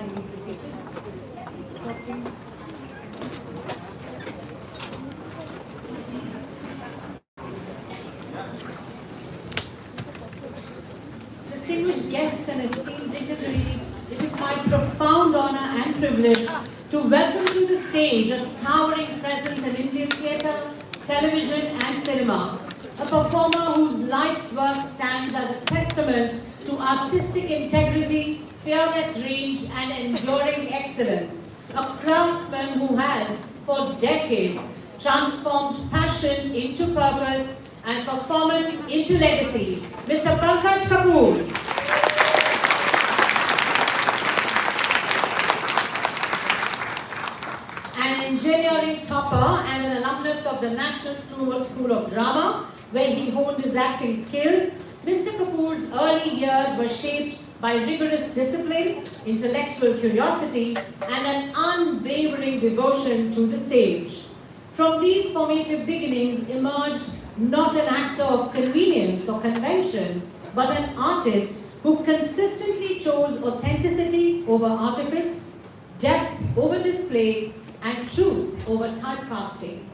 kindly be seated. So please. Distinguished guests and esteemed dignitaries, it is my profound honor and privilege to welcome to the stage a towering presence in Indian theatre, television and cinema, a performer whose life's work stands as a testament to artistic integrity, fearless range and enduring excellence, a craftsman who has, for decades, transformed passion into purpose and performance into legacy, Mr. Pankaj Kapoor. An engineering topper and an alumnus of the National School of Drama, where he honed his acting skills, Mr. Kapoor's early years were shaped by rigorous discipline, intellectual curiosity, and an unwavering devotion to the stage. From these formative beginnings emerged not an actor of convenience or convention, but an artist who consistently chose authenticity over artifice, depth over display, and truth over typecasting.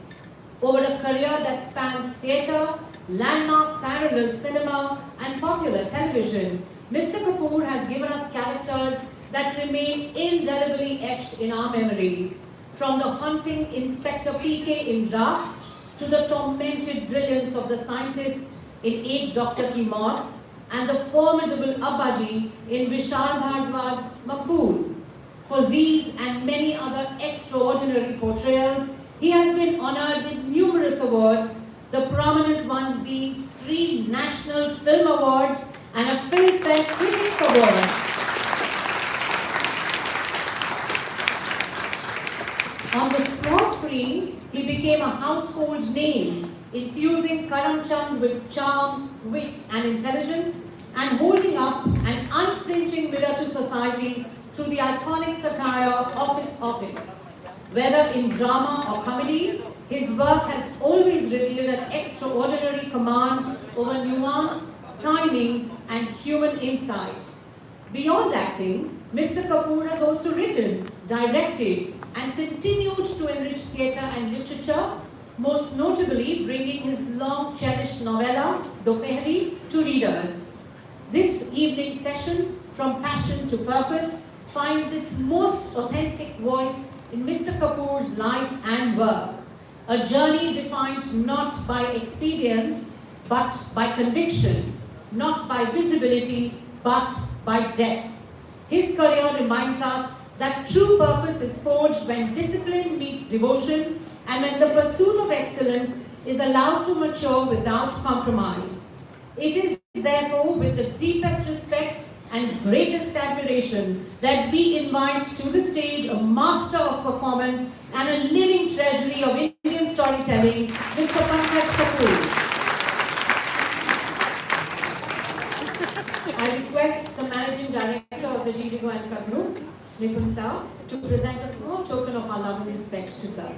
Over a career that spans theatre, landmark parallel cinema, and popular television, Mr. Kapoor has given us characters that remain indelibly etched in our memory. From the haunting Inspector PK in Raak, to the tormented brilliance of the scientist in Ek Doctor Ki Maut, and the formidable Abbaji in Vishal Bhardwaj's Maqbool. For these and many other extraordinary portrayals, he has been honoured with numerous awards, the prominent ones being 3 National Film Awards and a Filmfare Critics Award. On the small screen, he became a household name, infusing Karam Chand with charm, wit and intelligence, and holding up an unflinching mirror to society through the iconic satire Office. Whether in drama or comedy, his work has always revealed an extraordinary command over nuance, timing, and human insight. Beyond acting, Mr. Kapoor has also written, directed, and continued to enrich theatre and literature, most notably bringing his long-cherished novella, Dopehri, to readers. This evening session, From Passion to Purpose, finds its most authentic voice in Mr. Kapoor's life and work, a journey defined not by experience, but by conviction, not by visibility, but by depth. His career reminds us that true purpose is forged when discipline meets devotion and when the pursuit of excellence is allowed to mature without compromise. It is therefore with the deepest respect and greatest admiration that we invite to the stage a master of performance and a living treasury of Indian storytelling, Mr. Pankaj Kapoor. I request the Managing Director of the Goenka Group, Nipun Sir, to present a small token of our love and respect to Sir.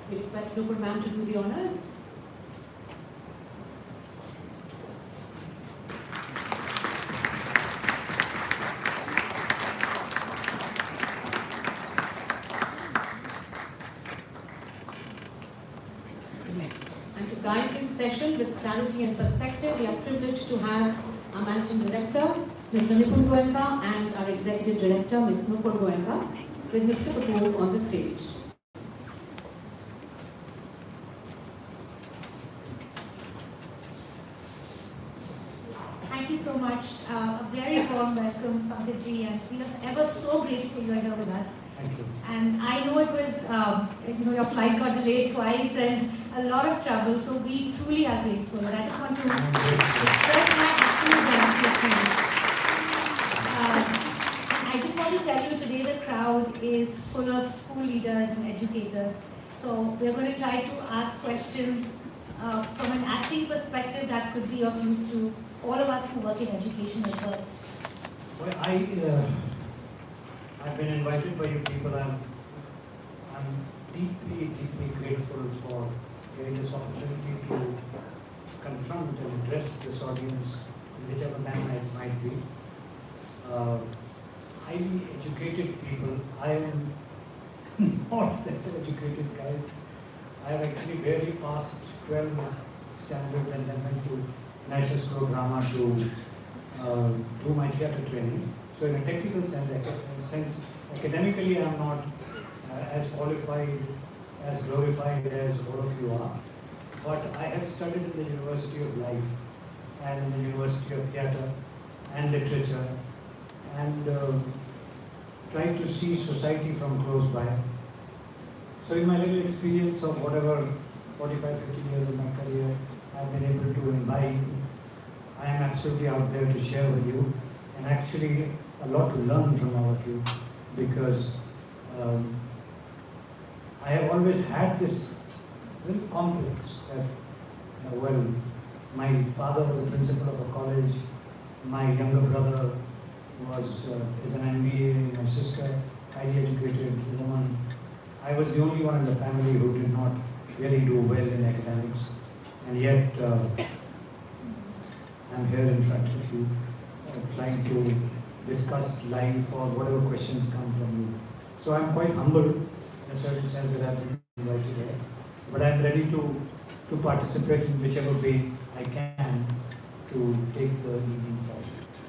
We request Nupur ma'am to do the honours. And to guide this session with clarity and perspective, we are privileged to have our Managing Director, Mr. Nipun Goenka, and our Executive Director, Ms. Nupur Goenka, with Mr. Kapoor on the stage. Thank you so much. A very warm welcome, Pankaj ji, and we are ever so grateful you are here with us. Thank you. And I know it was, your flight got delayed twice and a lot of trouble, so we truly are grateful. And I just want to express my absolute gratitude. I just want to tell you today the crowd is full of school leaders and educators. So we're going to try to ask questions from an acting perspective that could be of use to all of us who work in education as well. Well, I've been invited by you people. I'm deeply, deeply grateful for getting this opportunity to confront and address this audience in whichever manner it might be. Highly educated people, I am not that educated, guys. I have actually barely passed 12 standards and then went to National School of Drama to do my theatre training. So in a technical sense, academically I am not as qualified, as glorified as all of you are. But I have studied in the University of Life and in the University of Theatre and Literature and tried to see society from close by. So in my little experience of whatever 45, 50 years of my career I've been able to imbibe, I am absolutely out there to share with you, and actually a lot to learn from all of you, because I have always had this little complex that, well, my father was a principal of a college, my younger brother is an MBA, my sister, highly educated woman. I was the only one in the family who did not really do well in academics, and yet I'm here in front of you trying to discuss life or whatever questions come from you. So I'm quite humble in a certain sense that I've been invited here, but I'm ready to participate in whichever way I can to take the evening forward.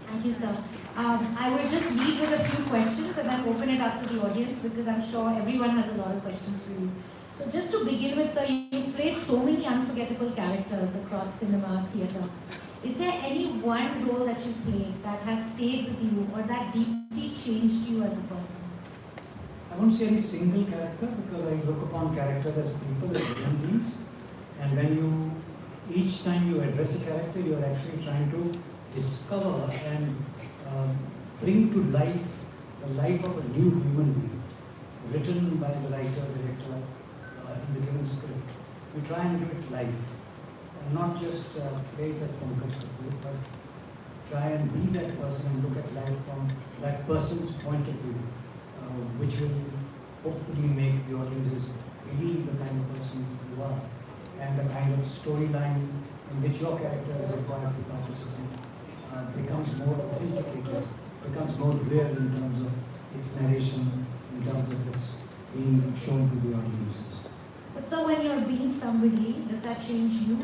Thank you, sir. I will just lead with a few questions and then open it up to the audience, because I'm sure everyone has a lot of questions for you. So just to begin with, sir, you've played so many unforgettable characters across cinema, theatre. Is there any one role that you played that has stayed with you or that deeply changed you as a person? I won't say any single character, because I look upon characters as people, as human beings. And when each time you address a character, you are actually trying to discover and bring to life the life of a new human being, written by the writer, director, in the given script. We try and give it life, and not just play it as Pankaj Kapoor, but try and be that person and look at life from that person's point of view, which will hopefully make the audiences believe the kind of person you are, and the kind of storyline in which your character is required to participate becomes more authenticated, becomes more real in terms of its narration, in terms of its being shown to the audiences. But so when you're being somebody, does that change you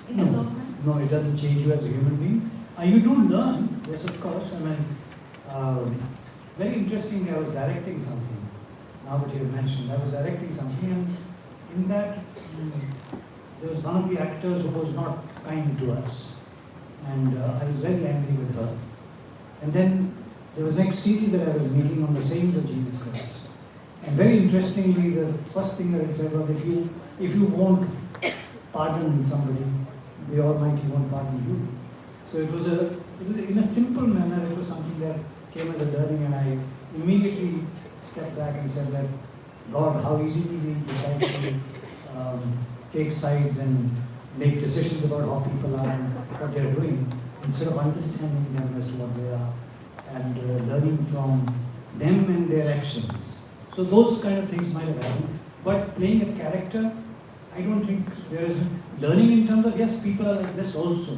in the long run? No, it doesn't change you as a human being. You do learn, yes, of course. I mean, very interestingly, I was directing something. Now that you have mentioned, I was directing something, and in that, there was one of the actors who was not kind to us. And I was very angry with her. And then there was next series that I was making on the sayings of Jesus Christ. And very interestingly, the first thing that I said was, if you won't pardon somebody, the Almighty won't pardon you. So it was in a simple manner, it was something that came as a learning, and I immediately stepped back and said that, God, how easily we decide to take sides and make decisions about how people are and what they're doing, instead of understanding them as to what they are and learning from them and their actions. So those kind of things might have happened. But playing a character, I don't think there is learning in terms of, yes, people are like this also.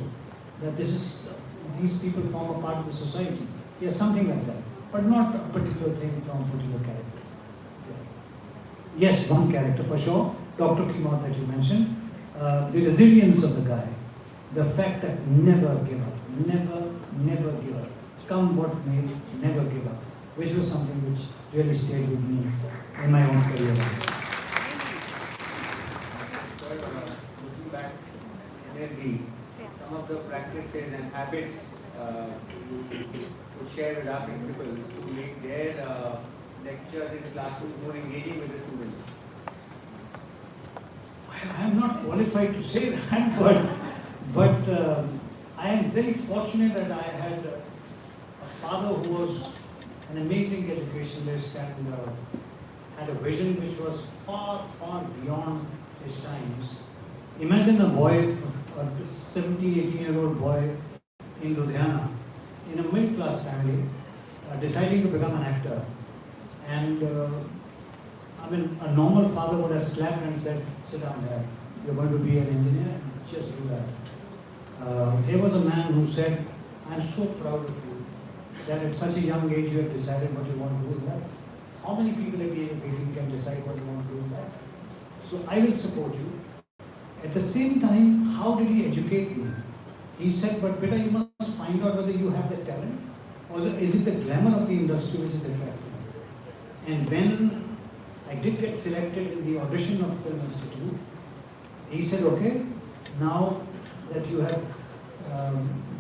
That these people form a part of the society. Yes, something like that. But not a particular thing from a particular character. Yeah. Yes, one character for sure. Dr. Kimot that you mentioned. The resilience of the guy. The fact that never give up. Never give up. Come what may, never give up. Which was something which really stayed with me in my own career. Looking back, NSD, some of the practices and habits you could share with our principals to make their lectures in classrooms more engaging with the students. I am not qualified to say that, but I am very fortunate that I had a father who was an amazing educationalist and had a vision which was far, far beyond his times. Imagine a boy, a 17, 18-year-old boy in Ludhiana, in a middle-class family, deciding to become an actor. And I mean, a normal father would have slapped and said, sit down there. you're going to be an engineer, just do that. Here was a man who said, I'm so proud of you that at such a young age you have decided what you want to do in life. How many people at the age of 18 can decide what you want to do in life? So I will support you. At the same time, how did he educate me? He said, but beta, you must find out whether you have the talent or is it the glamour of the industry which is attractive. And when I did get selected in the audition of Film Institute, he said, okay, now that you have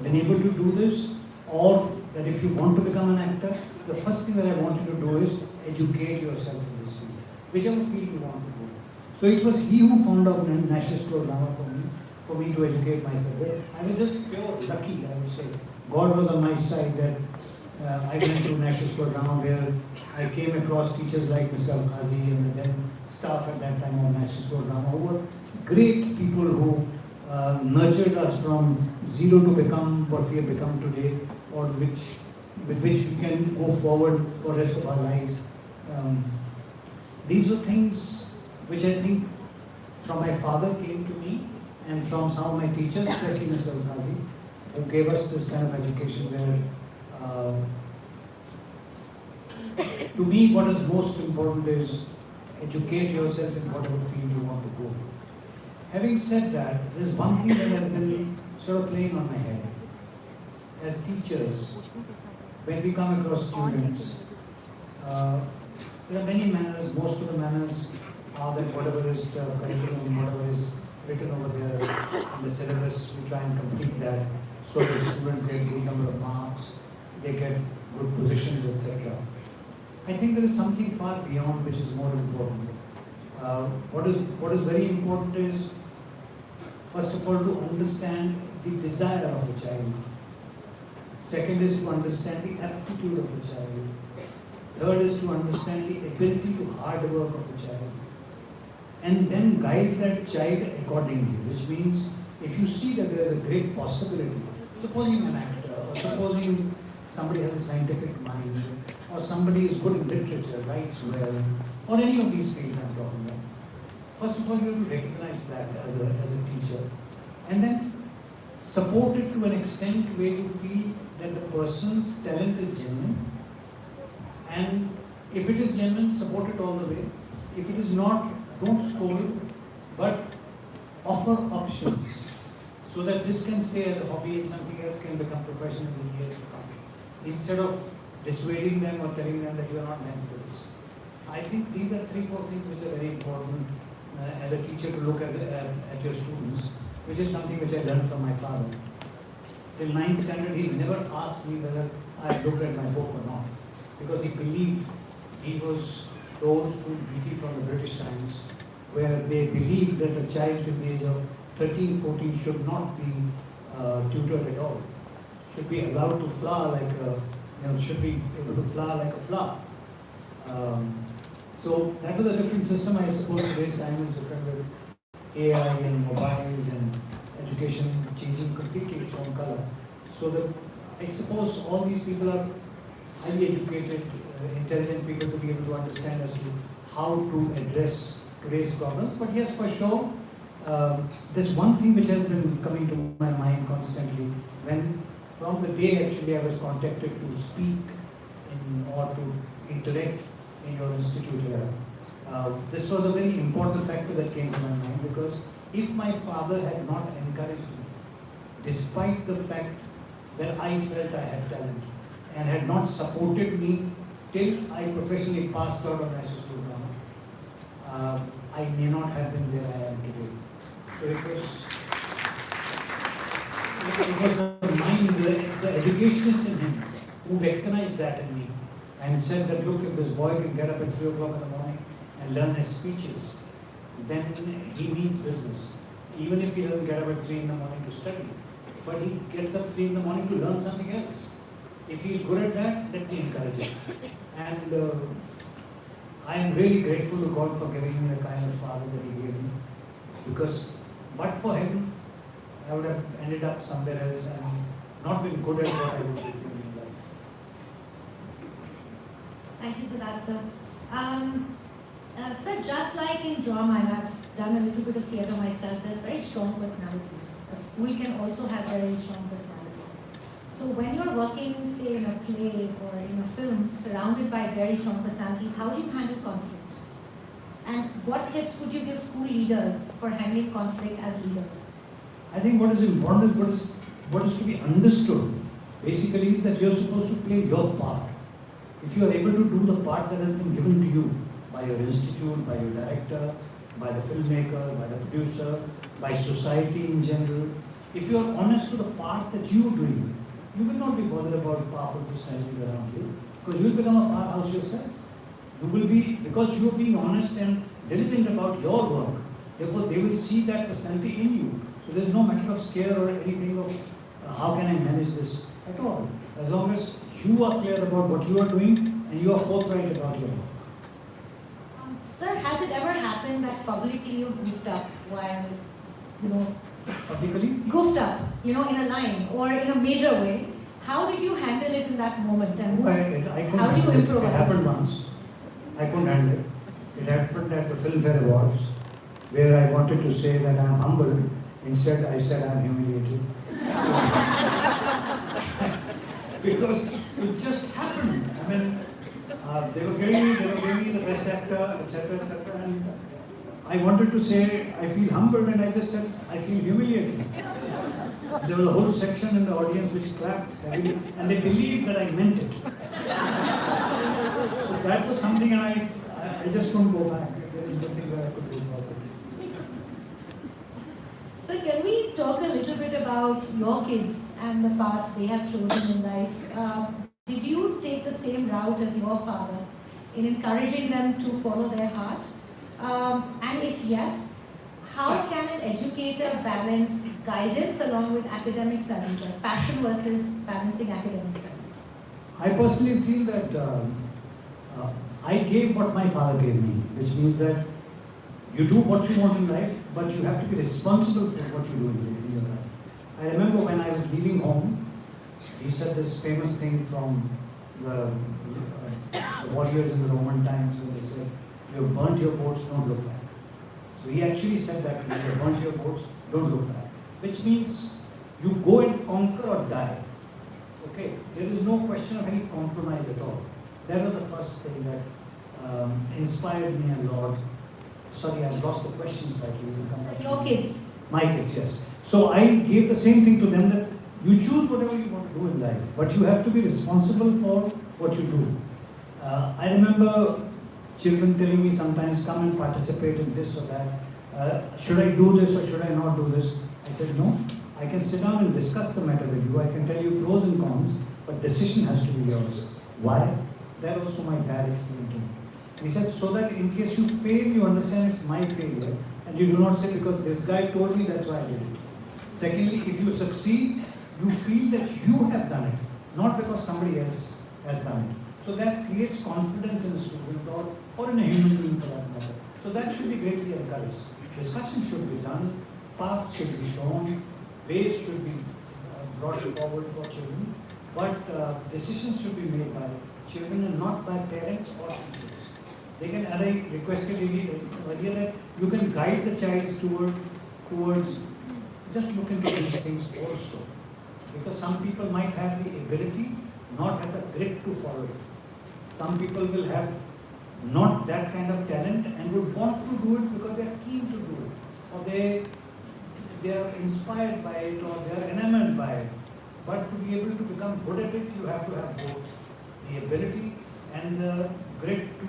been able to do this, or that if you want to become an actor, the first thing that I want you to do is educate yourself in this field, whichever field you want to go. So it was he who found out National School of Drama for me to educate myself. I was just pure lucky, I would say. God was on my side that I went to National School of Drama where I came across teachers like Mr. Al-Khazi and the then staff at that time of National School of Drama who were great people who nurtured us from zero to become what we have become today, or with which we can go forward for the rest of our lives. These were things which I think from my father came to me and from some of my teachers, especially Mr. Al-Khazi, who gave us this kind of education where to me what is most important is educate yourself in whatever field you want to go. Having said that, there's one thing that has been sort of playing on my head. As teachers, when we come across students, there are many manners. Most of the manners are that whatever is the curriculum, whatever is written over there in the syllabus, we try and complete that so that students get a good number of marks, they get good positions, etc. I think there is something far beyond which is more important. What is very important is, first of all, to understand the desire of a child. Second is to understand the aptitude of a child. Third is to understand the ability to hard work of a child. And then guide that child accordingly, which means if you see that there is a great possibility, supposing an actor, or supposing somebody has a scientific mind, or somebody is good in literature, writes well, or any of these fields I'm talking about. First of all, you have to recognize that as a teacher, and then support it to an extent where you feel that the person's talent is genuine. And if it is genuine, support it all the way. If it is not, don't scold, but offer options so that this can stay as a hobby and something else can become professional in years to come. Instead of dissuading them or telling them that you are not meant for this. I think these are 3-4 things which are very important as a teacher to look at your students, which is something which I learned from my father. Till 9th standard, he never asked me whether I looked at my book or not, because he believed he was the old school BT from the British times, where they believed that a child till the age of 13, 14 should not be tutored at all, should be allowed to fly like a, should be able to fly like a flower. So that was a different system. I suppose today's time is different with AI and mobiles and education changing completely its own color. So I suppose all these people are highly educated, intelligent people to be able to understand as to how to address today's problems. But yes, for sure, there's one thing which has been coming to my mind constantly when, from the day actually I was contacted to speak or to interact in your institute here. This was a very important factor that came to my mind, because if my father had not encouraged me, despite the fact that I felt I had talent, and had not supported me till I professionally passed out of National School of Drama, I may not have been where I am today. So it was the mind, the educationist in him who recognized that in me and said that, look, if this boy can get up at 3 o'clock in the morning and learn his speeches, then he means business. Even if he doesn't get up at 3 in the morning to study, but he gets up 3 in the morning to learn something else. If he's good at that, let me encourage him. And I am really grateful to God for giving me the kind of father that he gave me, because but for him, I would have ended up somewhere else and not been good at what I would be doing in life. Thank you for that, sir. Sir, just like in drama, done a little bit of theatre myself, there's very strong personalities. A school can also have very strong personalities. So when you're working, say, in a play or in a film, surrounded by very strong personalities, how do you handle conflict? And what tips would you give school leaders for handling conflict as leaders? I think what is important is what is to be understood. Basically is that you're supposed to play your part. If you are able to do the part that has been given to you by your institute, by your director, by the filmmaker, by the producer, by society in general, if you are honest to the part that you are doing, you will not be bothered about powerful personalities around you, because you will become a powerhouse yourself. You will be, because you are being honest and diligent about your work, therefore they will see that personality in you. So there is no matter of scare or anything of how can I manage this at all. As long as you are clear about what you are doing and you are forthright about your work. Sir, has it ever happened that publicly you goofed up while, Publicly? goofed up, in a line or in a major way? How did you handle it in that moment? And I couldn't how do you handle it. improvise? It happened once. I couldn't handle it. It happened at the Filmfare Awards, where I wanted to say that I am humbled. Instead, I said I am humiliated. Because it just happened. I mean, they were giving me the best actor, etc., etc. And I wanted to say I feel humbled, and I just said I feel humiliated. There was a whole section in the audience which clapped, and they believed that I meant it. So that was something, and I just couldn't go back. There is nothing that I could do about it. So can we talk a little bit about your kids and the paths they have chosen in life? Did you take the same route as your father in encouraging them to follow their heart? And if yes, how can an educator balance guidance along with academic studies, like passion versus balancing academic studies? I personally feel that I gave what my father gave me, which means that you do what you want in life, but you have to be responsible for what you do in your life. I remember when I was leaving home, he said this famous thing from the warriors in the Roman times when they said, "You have burnt your boats, don't look back." So he actually said that, "You have burnt your boats, don't look back." Which means you go and conquer or die. Okay, there is no question of any compromise at all. That was the first thing that inspired me a lot. Sorry, I lost the question slightly. Your kids. My kids, yes. So I gave the same thing to them, that you choose whatever you want to do in life, but you have to be responsible for what you do. I remember children telling me sometimes, "Come and participate in this or that. Should I do this or should I not do this?" I said, "No, I can sit down and discuss the matter with you. I can tell you pros and cons, but decision has to be yours." Why? That also my dad explained to me. He said, so that in case you fail, you understand it's my failure, and you do not say, because this guy told me, that's why I did it. Secondly, if you succeed, you feel that you have done it, not because somebody else has done it. So that creates confidence in a student or in a human being for that matter. So that should be greatly encouraged. Discussion should be done, paths should be shown, ways should be brought forward for children, but decisions should be made by children and not by parents or teachers. They can, as I requested earlier, that you can guide the child towards just look into these things also. Because some people might have the ability, not have the grit to follow it. Some people will have not that kind of talent and would want to do it because they are keen to do it. Or they are inspired by it, or they are enamored by it. But to be able to become good at it, you have to have both the ability and the grit to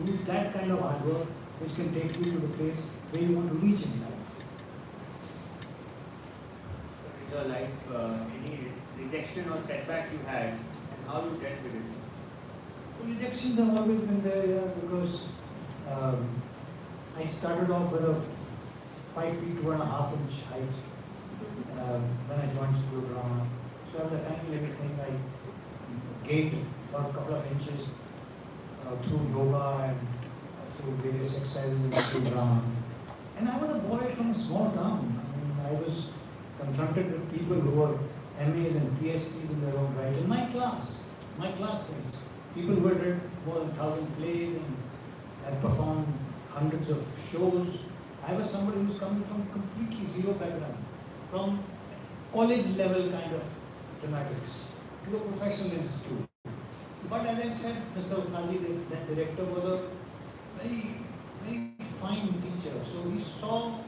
do that kind of hard work which can take you to the place where you want to reach in life. In your life, any rejection or setback you had, and how you dealt with it? Rejections have always been there, yeah, because I started off with a 5 feet 2.5 inch height when I joined school drama. So at the tiny little thing, I gained about a couple of inches through yoga and through various exercises in school drama. And I was a boy from a small town. I mean, I was confronted with people who were MAs and PhDs in their own right in my classmates. People who had read more than 1,000 plays and had performed hundreds of shows. I was somebody who's coming from completely zero background, from college level kind of dramatics to a professional institute. But as I said, Mr. Qazi, that director was a very, very fine teacher. So he saw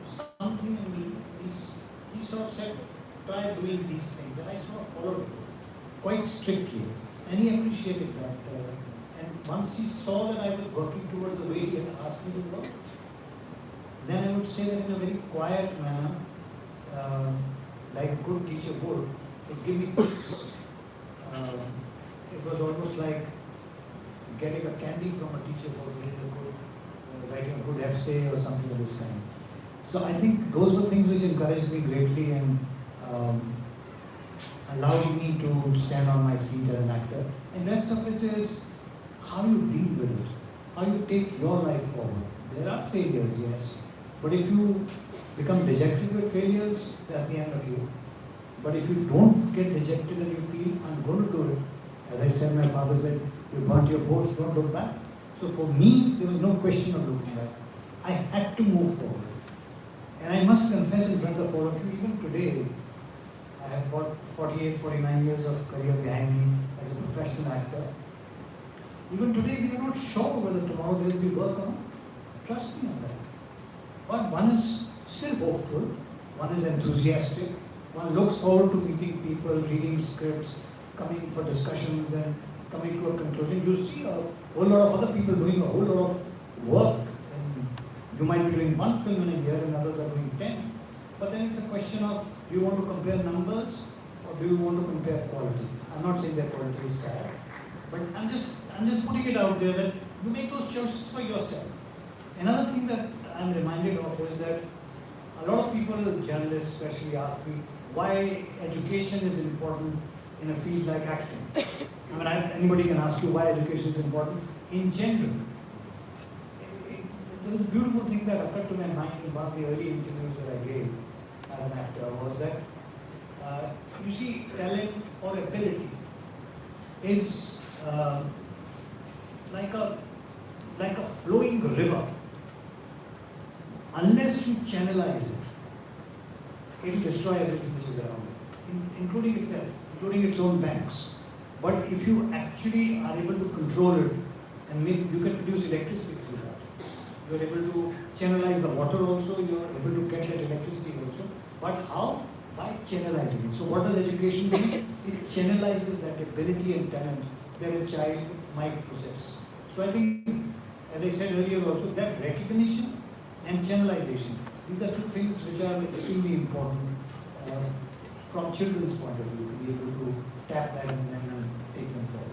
something in me. He sort of said, try doing these things. And I sort of followed it quite strictly. And he appreciated that. And once he saw that I was working towards the way he had asked me to work, then I would say that in a very quiet manner, like a good teacher would, he'd give me tips. It was almost like getting a candy from a teacher for writing a good essay or something of this kind. So I think those were things which encouraged me greatly and allowed me to stand on my feet as an actor. And rest of it is how you deal with it, how you take your life forward. There are failures, yes, but if you become dejected with failures, that's the end of you. But if you don't get dejected and you feel, I'm going to do it, as I said, my father said, you burnt your boats, don't look back. So for me, there was no question of looking back. I had to move forward. And I must confess in front of all of you, even today, I have got 48, 49 years of career behind me as a professional actor. Even today, we are not sure whether tomorrow there will be work or not. Trust me on that. But one is still hopeful, one is enthusiastic, one looks forward to meeting people, reading scripts, coming for discussions and coming to a conclusion. You see a whole lot of other people doing a whole lot of work. And you might be doing one film in a year and others are doing 10. But then it's a question of, do you want to compare numbers or do you want to compare quality? I'm not saying that quality is sad, but I'm just putting it out there that you make those choices for yourself. Another thing that I'm reminded of is that a lot of people, journalists especially, ask me why education is important in a field like acting. I mean, anybody can ask you why education is important in general. There was a beautiful thing that occurred to my mind in one of the early interviews that I gave as an actor was that, you see, talent or ability is like a flowing river. Unless you channelize it, it will destroy everything which is around it, including itself, including its own banks. But if you actually are able to control it, and you can produce electricity through that. You are able to channelize the water also, you are able to get that electricity also. But how? By channelizing it. So what does education do? It channelizes that ability and talent that a child might possess. So I think, as I said earlier also, that recognition and channelization, these are two things which are extremely important from children's point of view, to be able to tap that and take them forward.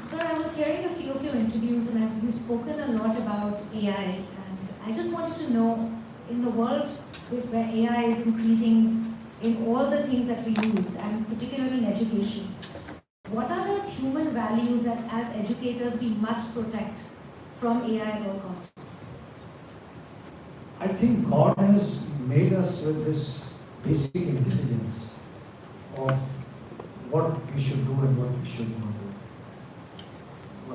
Sir, I was hearing a few of your interviews and you've spoken a lot about AI, and I just wanted to know, in the world where AI is increasing in all the things that we use, and particularly in education, what are the human values that as educators we must protect from AI at all costs? I think God has made us with this basic intelligence of what we should do and what we should not do.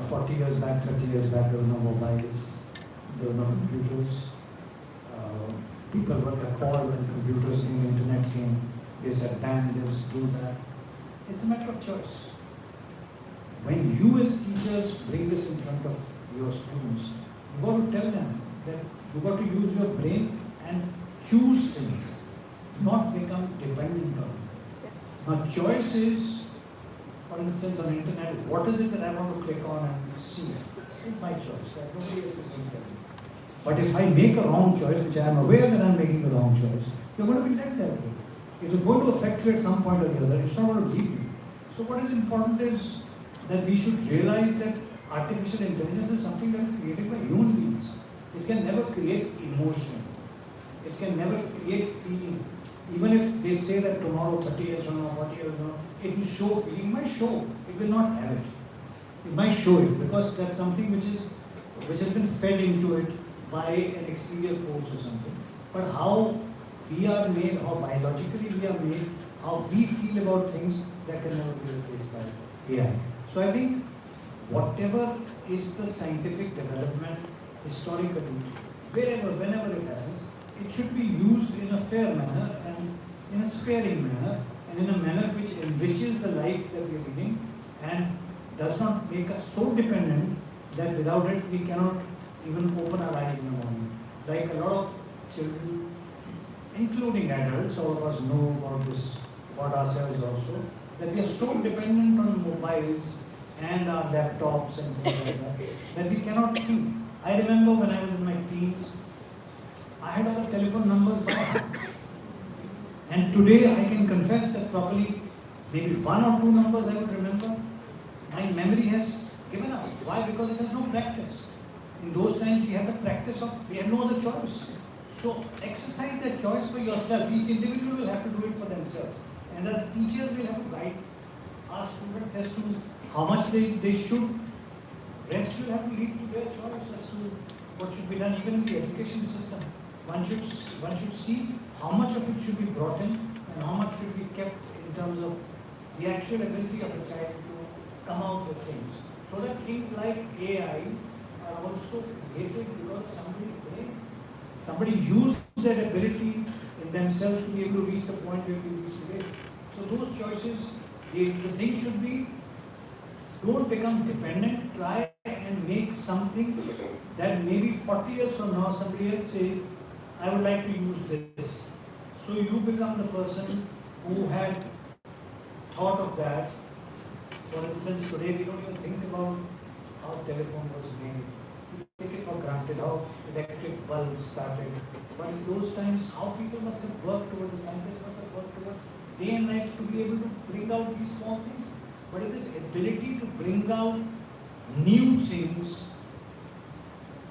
40 years back, 30 years back, there were no mobiles, there were no computers. People were appalled when computers came, internet came. They said, ban this, do that. It's a matter of choice. When you as teachers bring this in front of your students, you got to tell them that you got to use your brain and choose things, not become dependent on it. Now choice is, for instance, on the internet, what is it that I want to click on and see? It's my choice. That nobody else is going to tell me. But if I make a wrong choice, which I am aware that I am making a wrong choice, you're going to be led that way. It is going to affect you at some point or the other. It's not going to leave you. So what is important is that we should realize that artificial intelligence is something that is created by human beings. It can never create emotion. It can never create feeling. Even if they say that tomorrow, 30 years from now, 40 years from now, it will show feeling, it might show. It will not have it. It might show it because that's something which has been fed into it by an exterior force or something. But how we are made, how biologically we are made, how we feel about things, that can never be replaced by AI. So I think whatever is the scientific development historically, wherever, whenever it happens, it should be used in a fair manner and in a sparing manner and in a manner which enriches the life that we are leading and does not make us so dependent that without it we cannot even open our eyes in the morning. Like a lot of children, including adults, all of us know about this, about ourselves also, that we are so dependent on mobiles and our laptops and things like that, that we cannot think. I remember when I was in my teens, I had all the telephone numbers by heart. And today I can confess that probably maybe one or two numbers I would remember. My memory has given up. Why? Because it has no practice. In those times we had the practice of, we had no other choice. So exercise that choice for yourself. Each individual will have to do it for themselves. And as teachers we have to guide our students as to how much they should. Rest will have to leave to their choice as to what should be done even in the education system. One should see how much of it should be brought in and how much should be kept in terms of the actual ability of a child to come out with things. So that things like AI are also created because somebody's brain. Somebody used that ability in themselves to be able to reach the point where we reach today. So those choices, the thing should be, don't become dependent, try and make something that maybe 40 years from now somebody else says, I would like to use this. So you become the person who had thought of that. For instance, today we don't even think about how telephone was made. We take it for granted, how electric bulbs started. But in those times, how people must have worked towards, the scientists must have worked towards day and night to be able to bring out these small things. But if this ability to bring out new things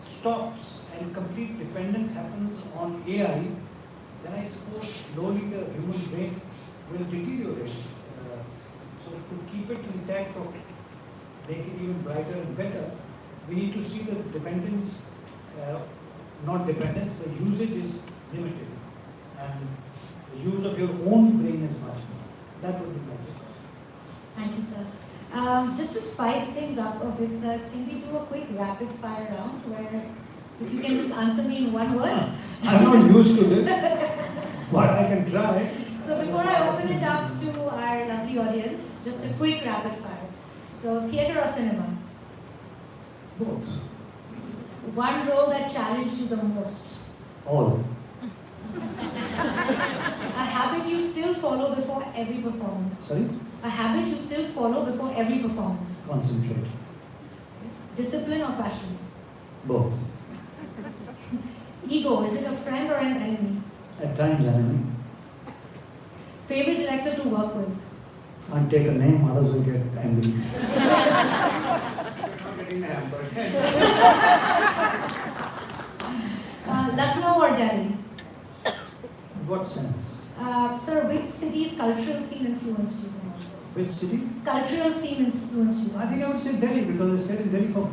stops and complete dependence happens on AI, then I suppose slowly the human brain will deteriorate. So to keep it intact or make it even brighter and better, we need to see that dependence, not dependence, the usage is limited. And the use of your own brain is much more. That would be my take. Thank you, sir. Just to spice things up a bit, sir, can we do a quick rapid fire round where if you can just answer me in one word? I'm not used to this, but I can try. So before I open it up to our lovely audience, just a quick rapid fire. So theatre or cinema? Both. One role that challenged you the most? All. A habit you still follow before every performance? Sorry? A habit you still follow before every performance? Concentrate. Discipline or passion? Both. Ego, is it a friend or an enemy? At times enemy. Favorite director to work with? Can't take a name, others will get angry. Not getting the hamper. Lucknow or Delhi? In what sense? Sir, which city's cultural scene influenced you the most? Which city? Cultural scene influenced you. I think I would say Delhi because I stayed in Delhi for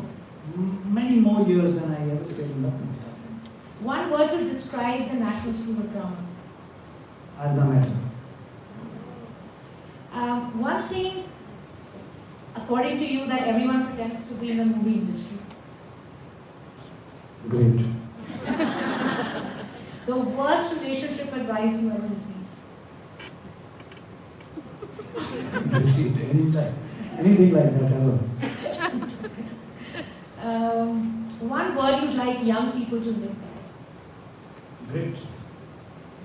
many more years than I ever stayed in Lucknow. One word to describe the National School of Drama. Alma mater. One thing, according to you, that everyone pretends to be in the movie industry. Great. The worst relationship advice you ever received. Received anything like that ever. One word you'd like young people to live by. Great.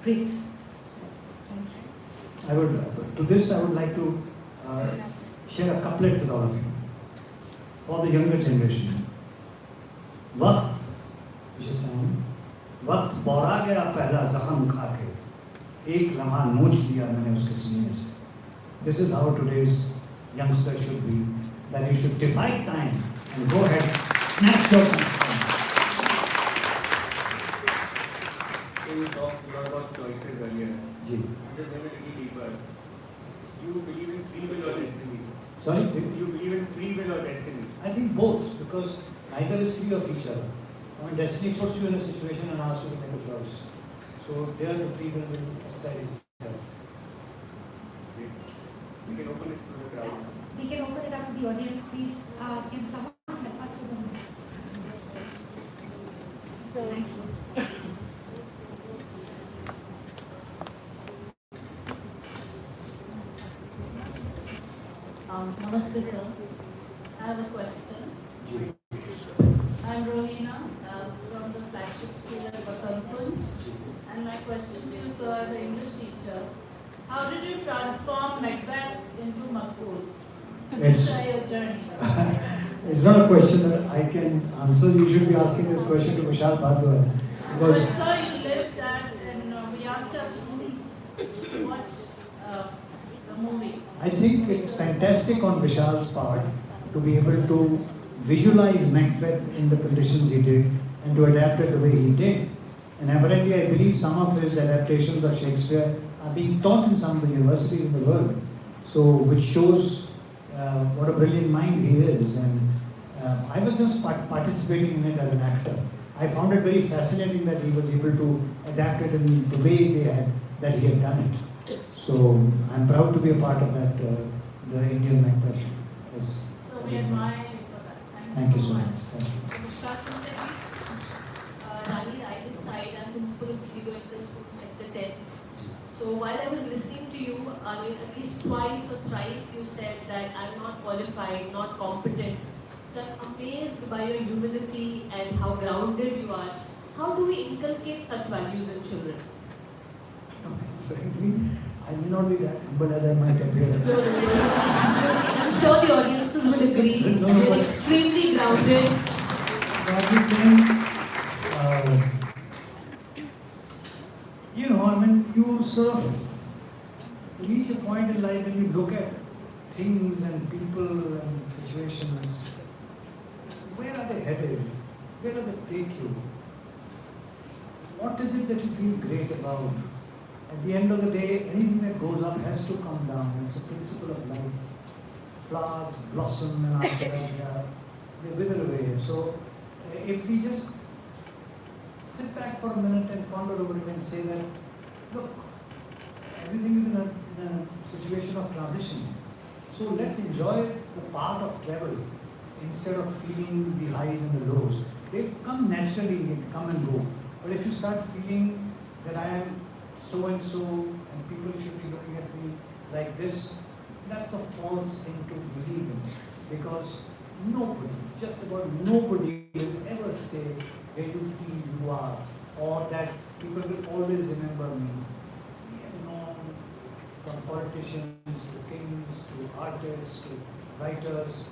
Great. Thank you. I would, to this I would like to share a couplet with all of you. For the younger generation. वक्त, which is time, वक्त बौरा गया पहला जख्म खा के, एक लम्हा नोच लिया मैंने उसके सीने से. This is how today's youngster should be, that you should defy time and go ahead, snatch your time. You talked a lot about choices earlier. Ji. Just a little deeper. You believe in free will or destiny? Sorry? You believe in free will or destiny? I think both, because neither is free of each other. I mean, destiny puts you in a situation and asks you to make a choice. So there the free will exercise itself. We can open it to the crowd. We can open it up to the audience, please. Can someone help us with Thank you. Namaste, sir. I have a question. I'm Rohina from the flagship school at Basantkunj. And my question to you, sir, as an English teacher, how did you transform Macbeth into Makbul? Yes. Share your journey. It's not a question that I can answer. You should be asking this question to Vishal Bhardwaj. But Because sir, you lived that, and we asked our students to watch the movie. I think it's fantastic on Vishal's part to be able to visualize Macbeth in the conditions he did and to adapt it the way he did. And apparently, I believe some of his adaptations of Shakespeare are being taught in some of the universities in the world. So, which shows what a brilliant mind he is. And I was just participating in it as an actor. I found it very fascinating that he was able to adapt it in the way that he had done it. So I'm proud to be a part of that, the Indian Macbeth. Yes. So we admire you for that. Thank you so much. Thank you. Namaskar, Sundarji. Rani, I this side, I'm principal of Goenka School, Sector 10. So while I was listening to you, I mean, at least twice or thrice you said that I'm not qualified, not competent. So I'm amazed by your humility and how grounded you are. How do we inculcate such values in children? Frankly, I may not be that humble as I might appear. I'm sure the audiences will agree. No, You're but- extremely grounded. I'm just saying, you sort of reach a point in life when you look at things and people and situations. Where are they headed? Where do they take you? What is it that you feel great about? At the end of the day, anything that goes up has to come down. It's a principle of life. Flowers blossom and after that they wither away. So if we just sit back for a minute and ponder over it and say that, look, everything is in a situation of transition. So let's enjoy the part of travel instead of feeling the highs and the lows. They come naturally and come and go. But if you start feeling that I am so and so and people should be looking at me like this, that's a false thing to believe in. Because nobody, just about nobody will ever stay where you feel you are, or that people will always remember me. We have known from politicians to kings to artists to writers.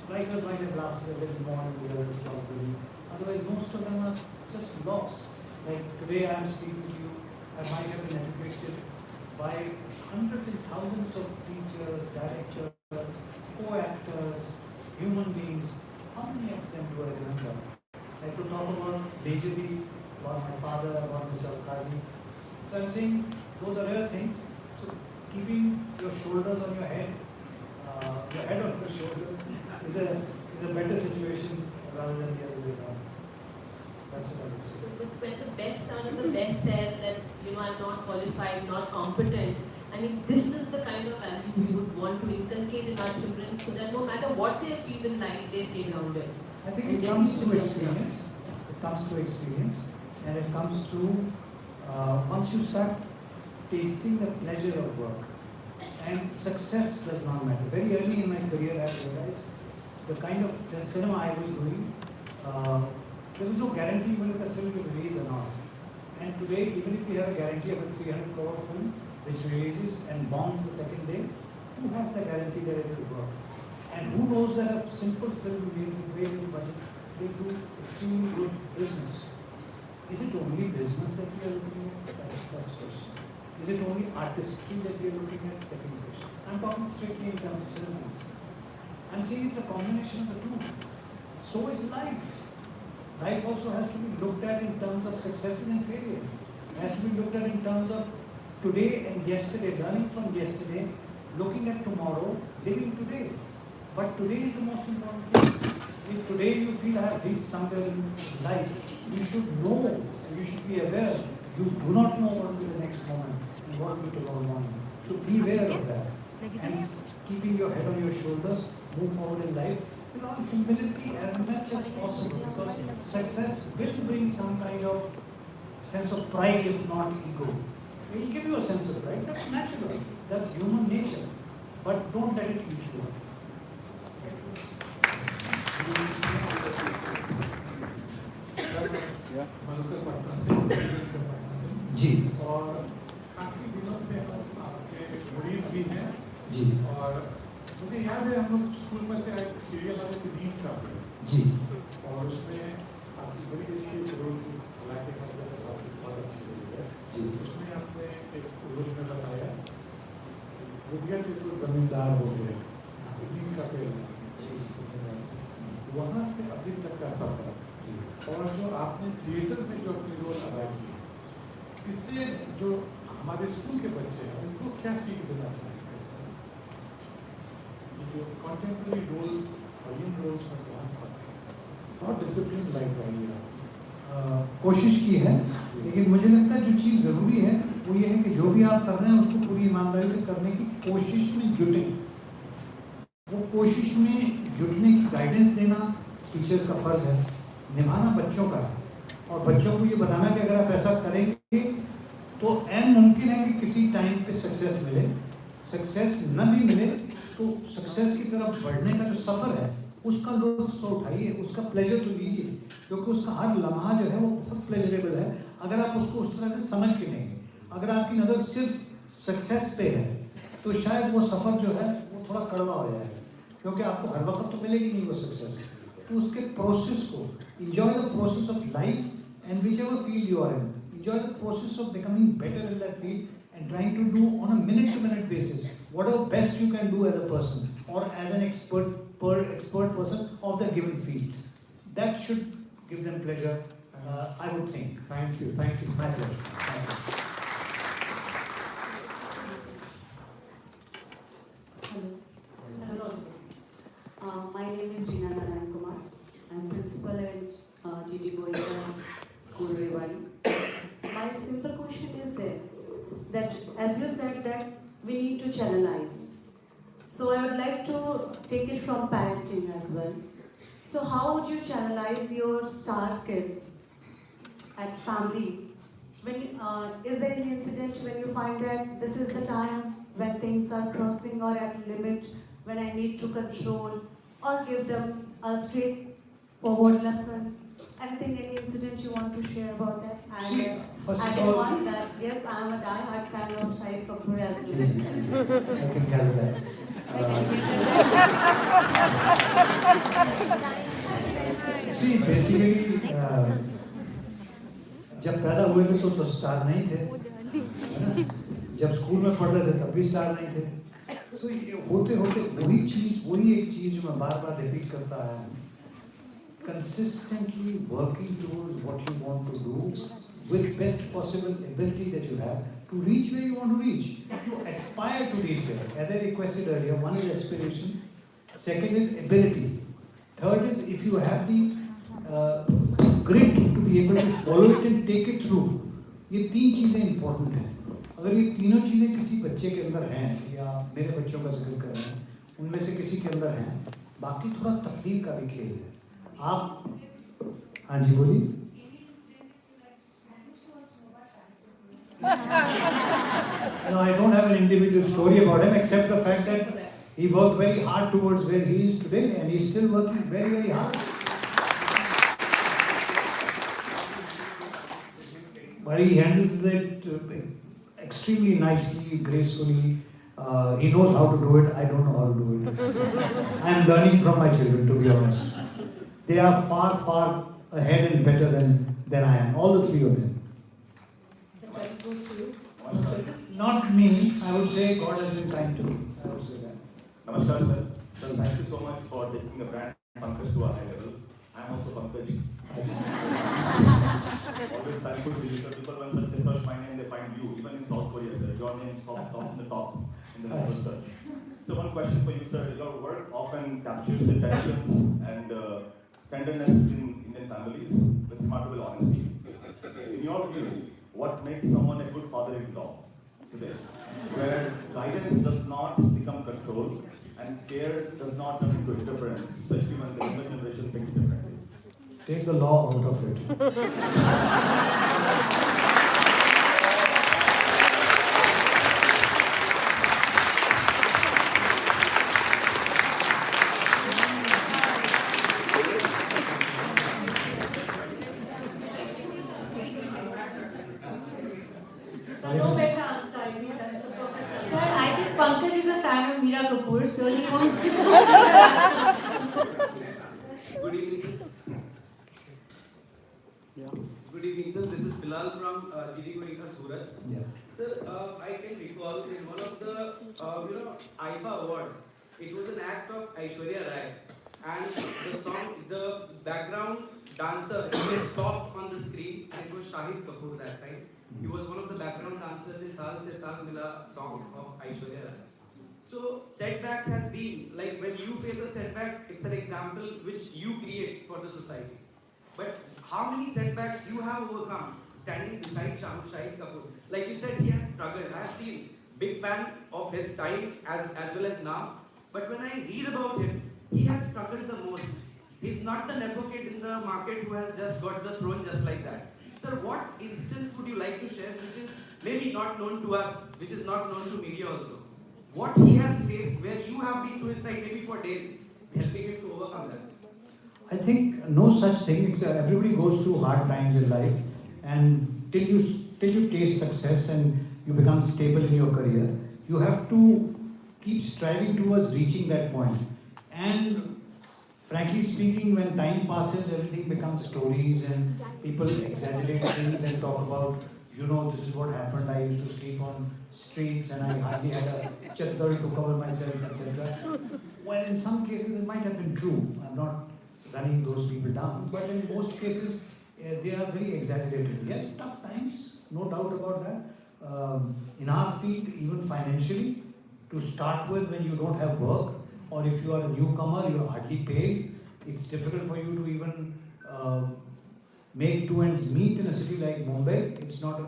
Writers might have lasted a little more than years probably. Otherwise, most of them are just lost. Like today I am speaking to you, I might have been educated by hundreds and thousands of teachers, directors, co-actors, human beings. How many of them do I remember? I could talk about Dejali, about my father, about Mr. Kazi. So I'm saying those are real things. So keeping your shoulders on your head on your shoulders is a better situation rather than the other way around. That's what I would say. But when the best son of the best says that, I'm not qualified, not competent, I mean, this is the kind of value we would want to inculcate in our children so that no matter what they achieve in life, they stay grounded. I think it comes through experience. It comes through experience, and it comes through once you start tasting the pleasure of work. And success does not matter. Very early in my career, I realized the kind of cinema I was doing, there was no guarantee even if the film will release or not. And today, even if we have a guarantee of a 300 crore film which releases and bombs the second day, who has the guarantee that it will work? And who knows that a simple film made with very little budget will do extremely good business? Is it only business that we are looking at? That's the first question. Is it only artistry that we are looking at? Second question. I'm talking strictly in terms of cinema. I'm saying it's a combination of the two. So is life. Life also has to be looked at in terms of successes and failures. It has to be looked at in terms of today and yesterday, learning from yesterday, looking at tomorrow, living today. But today is the most important thing. If today you feel I have reached somewhere in life, you should know and you should be aware. You do not know what will be the next moment and what will be tomorrow morning. So be aware of that. And keeping your head on your shoulders, move forward in life put on humility as much as possible, because success will bring some kind of sense of pride, if not ego. It will give you a sense of pride. That's natural. That's human nature. But don't let it eat you up. जी और काफी दिनों से हम आपके मुरीद भी हैं जी और मुझे याद है हम लोग स्कूल में से एक सीरियल वाले की नींद का जी और उसमें आपकी बड़ी अच्छी रोल की हालांकि आपकी बहुत अच्छी रोल है जी उसमें आपने एक रोल में बताया बुढ़िया के तो जमींदार हो गए नींद का पेड़ वहाँ से अभी तक का सफर और जो आपने थिएटर में जो अपनी रोल अदा की इससे जो हमारे स्कूल के बच्चे हैं उनको क्या सीख देना चाहिए जो कंटेम्प्रेरी रोल्स और इन रोल्स में बहुत डिसिप्लिन लाइफ रही है कोशिश की है, लेकिन मुझे लगता है जो चीज़ ज़रूरी है वो ये है कि जो भी आप कर रहे हैं उसको पूरी ईमानदारी से करने की कोशिश में जुटें। वो कोशिश में जुटने की गाइडेंस देना टीचर्स का फ़र्ज़ है, निभाना बच्चों का है, और बच्चों को ये बताना कि अगर आप ऐसा करेंगे तो एन मुमकिन है कि किसी टाइम पे सक्सेस मिले, सक्सेस न भी मिले तो सक्सेस की तरफ बढ़ने का जो सफ़र है उसका लुत्फ़ तो उठाइए, उसका प्लेजर तो लीजिए, क्योंकि उसका हर लम्हा जो है वो बहुत प्लेजरेबल है अगर आप उसको उस तरह से समझ के लेंगे। अगर आपकी नज़र सिर्फ सक्सेस पे है तो शायद वो सफ़र जो है वो थोड़ा कड़वा हो जाएगा, क्योंकि आपको हर वक्त तो मिलेगी नहीं वो सक्सेस। तो उसके प्रोसेस को enjoy the process of life, and whichever field you are in, enjoy the process of becoming better in that field and trying to do on a minute-to-minute basis whatever best you can do as a person or as an expert person of the given field. That should give them pleasure, I would think. Thank you. My pleasure. Thank you. Hello. My name is Reena Narayan Kumar. I'm principal at GT Goenka School, Rewari. My simple question is that as you said that we need to channelize. So I would like to take it from parenting as well. So how would you channelize your star kids at family? When is there an incident when you find that this is the time when things are crossing or at limit, when I need to control or give them a straightforward lesson? Anything, any incident you want to share about that? And See, first of added all, one that yes, I am a die-hard fan of Shahid Kapoor as well. I can gather that. See, basically, जब पैदा हुए थे तो star नहीं थे, है ना? जब स्कूल में पढ़ रहे थे तब भी स्टार नहीं थे। सो ये होते होते वही एक चीज़ जो मैं बार बार रिपीट करता आया हूँ, consistently working towards what you want to do with best possible ability that you have to reach where you want to reach, to aspire to reach there. As I requested earlier, one is aspiration, second is ability, third is if you have the grit to be able to follow it and take it through. ये तीन चीज़ें important हैं। अगर ये तीनों चीज़ें किसी बच्चे के अंदर हैं, या मेरे बच्चों का जिक्र कर रहे हैं, उनमें से किसी के अंदर हैं, बाकी थोड़ा तकदीर का भी खेल है। आप हाँ जी बोलिए। No, I don't have an individual story about him except the fact that he worked very hard towards where he is today, and he's still working very, very hard. But he handles it extremely nicely, gracefully. He knows how to do it. I don't know how to do it. I am learning from my children, to be honest. They are far, far ahead and better than I am. All the three of them. Not me. I would say God has been kind to me. I would say that. Namaskar, sir. Sir, thank you so much for taking the brand Pankaj to a high level. I am also Pankaj. Always thankful to you, sir. People when they search my name, they find you. Even in South Korea, sir, your name is top in the top in the list, sir. So one question for you, sir. Your work often captures the tensions and tenderness in Indian families with remarkable honesty. In your view, what makes someone a good father-in-law today, where guidance does not become control and care does not turn into interference, especially when the younger generation thinks differently. Take the law out of it. So no better answer, I think that's the perfect answer. Sir, I think Pankaj is a fan of Meera Kapoor, so he wants to Good evening, sir. Good evening, sir. This is Bilal from Goenka Surat. Yeah. Sir, I can recall in one of the IFA awards, it was an act of Aishwarya Rai, and the background dancer, he was stopped on the screen, and it was Shahid Kapoor that time. He was one of the background dancers in Tal Se Tal Mila song of Aishwarya Rai. So setbacks has been, like when you face a setback, it's an example which you create for the society. But how many setbacks you have overcome standing beside Shahid Kapoor? Like you said, he has struggled. I have seen, big fan of his time as well as now. But when I read about him, he has struggled the most. He's not the nepo kid in the market who has just got the throne just like that. Sir, what instance would you like to share which is maybe not known to us, which is not known to media also? What he has faced, where you have been to his side maybe for days, helping him to overcome that? I think no such thing. Everybody goes through hard times in life, and till you taste success and you become stable in your career, you have to keep striving towards reaching that point. And frankly speaking, when time passes, everything becomes stories and people exaggerate things and talk about, this is what happened. I used to sleep on streets and I hardly had a chaddar to cover myself, etc. Well, in some cases it might have been true. I'm not running those people down, but in most cases they are very exaggerated. Yes, tough times, no doubt about that. In our field, even financially, to start with, when you don't have work, or if you are a newcomer, you are hardly paid, it's difficult for you to even make two ends meet in a city like Mumbai. It's not a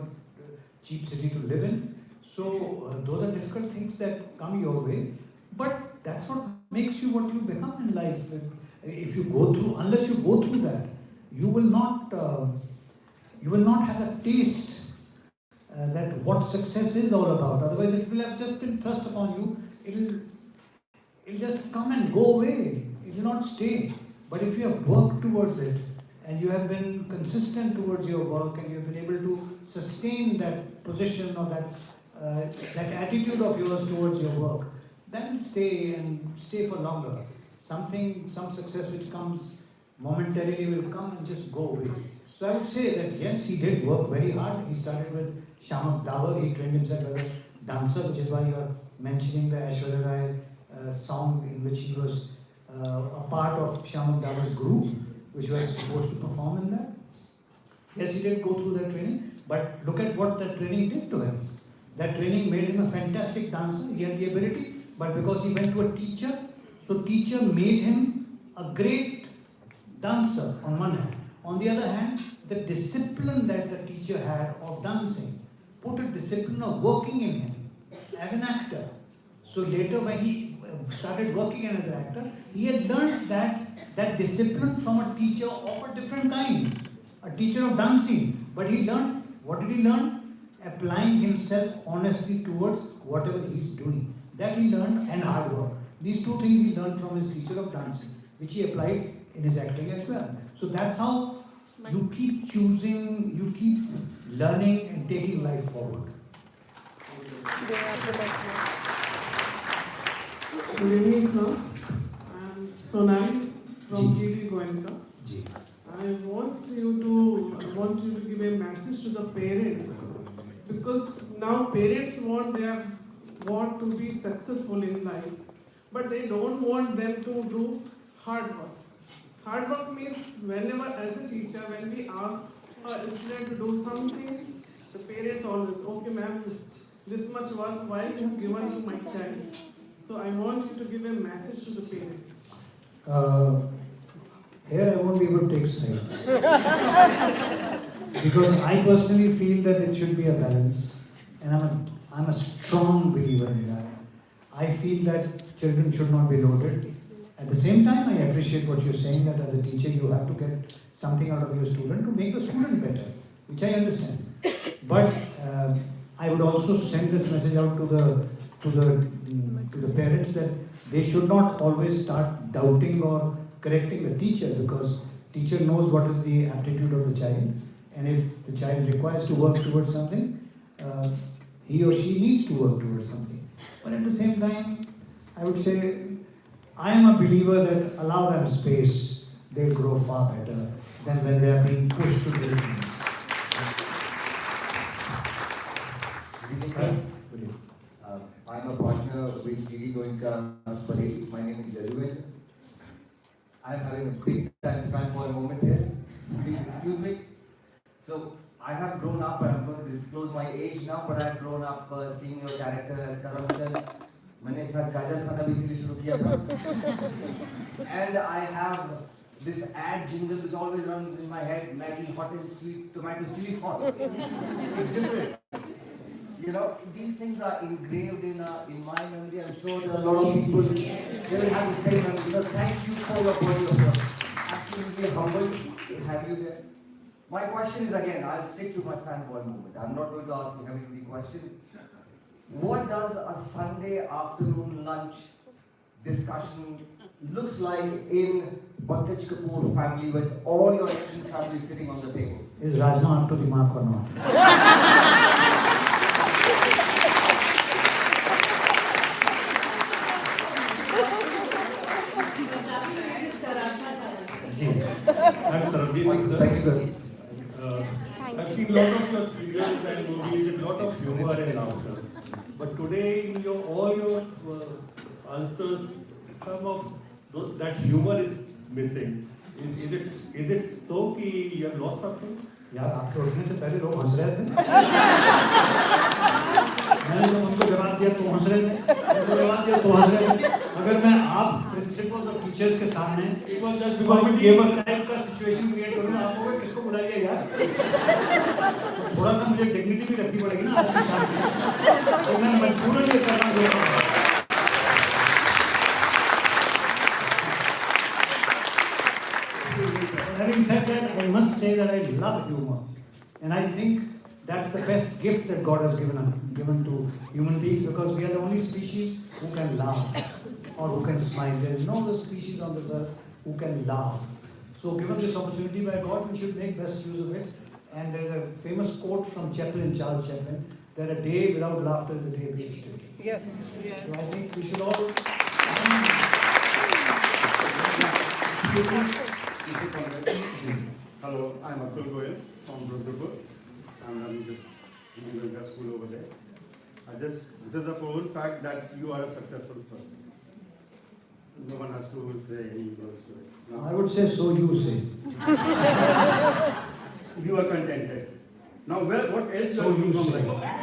cheap city to live in. So those are difficult things that come your way. But that's what makes you what you become in life. If you go through, unless you go through that, you will not have a taste that what success is all about. Otherwise, it will have just been thrust upon you. It'll just come and go away. It will not stay. But if you have worked towards it, and you have been consistent towards your work, and you have been able to sustain that position or that attitude of yours towards your work, that will stay and stay for longer. Some success which comes momentarily will come and just go away. So I would say that yes, he did work very hard. He started with Shamak Davar. He trained himself as a dancer, which is why you are mentioning the Aishwarya Rai song in which he was a part of Shamak Davar's group, which was supposed to perform in that. Yes, he did go through that training, but look at what that training did to him. That training made him a fantastic dancer. He had the ability, but because he went to a teacher, so teacher made him a great dancer on one hand. On the other hand, the discipline that the teacher had of dancing put a discipline of working in him as an actor. So later when he started working as an actor, he had learned that discipline from a teacher of a different kind, a teacher of dancing. But he learned, what did he learn? Applying himself honestly towards whatever he's doing. That he learned, and hard work. These two things he learned from his teacher of dancing, which he applied in his acting as well. So that's how you keep choosing, you keep learning and taking life forward. Good evening, sir. I'm Sonali from GD Goenka. I want you to give a message to the parents, because now parents want to be successful in life, but they don't want them to do hard work. Hard work means whenever, as a teacher, when we ask a student to do something, the parents always, okay ma'am, this much work, why you have given to my child? So I want you to give a message to the parents. Here I won't be able to take sides. Because I personally feel that it should be a balance. And I'm a strong believer in that. I feel that children should not be loaded. At the same time, I appreciate what you're saying, that as a teacher you have to get something out of your student to make the student better, which I understand. But I would also send this message out to the parents that they should not always start doubting or correcting the teacher, because teacher knows what is the aptitude of the child, and if the child requires to work towards something, he or she needs to work towards something. But at the same time, I would say I am a believer that allow them space, they'll grow far better than when they are being pushed to do things. I'm a partner with Goenka University. My name is Goenka. I'm having a big time fanboy moment here. Please excuse me. So I have grown up, and I'm going to disclose my age now, but I've grown up seeing your character as Karamchand. मैंने शायद गाजर खाना भी इसीलिए शुरू किया था. And I have this ad jingle which always runs in my head: Maggie hot and sweet tomato chili sauce. It's different. You know, these things are engraved in my memory. I'm sure there are a lot of people they will have the same memory. So thank you for your body of work. Absolutely humbled to have you there. My question is, again, I'll stick to my fanboy moment. I'm not going to ask a heavy question. What does a Sunday afternoon lunch discussion looks like in Pankaj Kapoor family with all your extended family sitting on the table? Is Rajma up to the mark or not? I'm Sarabjit Singh, sir. I've seen a lot of your serials and movies with a lot of humor and laughter. But today, in all your answers, some of that humor is missing. Is it so that you have lost something? यार आपके उठने से पहले लोग हंस रहे थे. मैंने जब उनको जवाब दिया तो हंस रहे थे, उनको जवाब दिया तो हंस रहे थे. अगर मैं आप प्रिंसिपल्स और टीचर्स के सामने गेवर टाइप का सिचुएशन क्रिएट करूँ, आप लोग किसको बुलाइए यार. तो थोड़ा सा मुझे डिग्निटी भी रखनी पड़ेगी ना आज की शाम में. तो मैं मजबूरन ये करना चाहता हूँ. Having said that, I must say that I love humor, and I think that's the best gift that God has given to human beings, because we are the only species who can laugh or who can smile. There is no other species on this earth who can laugh. So given this opportunity by God, we should make best use of it. And there is a famous quote from Chaplin, Charles Chaplin, that a day without laughter is a day wasted. Yes. So I think we should all... Hello, I'm Atul Goyal from Rudrapur. I'm running the Goenka school over there. This is a proven fact that you are a successful person. No one has to say any words to it. Now, I would say so you say. you are contented. Now, what else So are you you looking say. from life?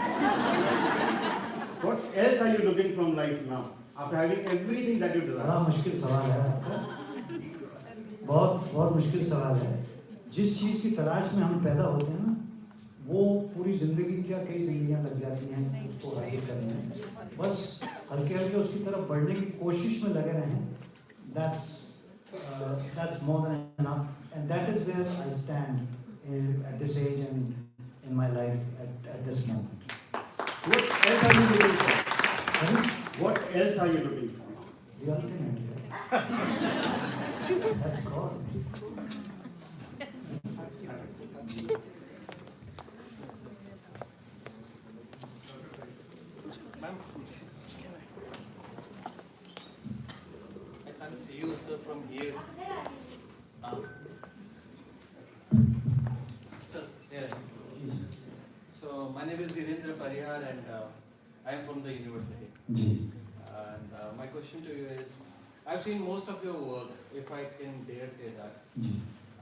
What else are you looking from life now? After having everything that you desire. बड़ा मुश्किल सवाल है आपका. बहुत मुश्किल सवाल है. जिस चीज़ की तलाश में हम पैदा होते हैं ना, वो पूरी ज़िंदगी क्या कई ज़िंदगियाँ लग जाती हैं उसको हासिल करने में. बस हल्के हल्के उसकी तरफ बढ़ने की कोशिश में लगे रहें. That's more than enough, and that is where I stand at this age and in my life at this moment. What else are you looking for? Sorry? What else are you looking for? The ultimate. That's God. I can't see you, sir, from here. Sir, yeah. So, my name is Virendra Parihar, and I am from the university. And my question to you is, I've seen most of your work, if I can dare say that.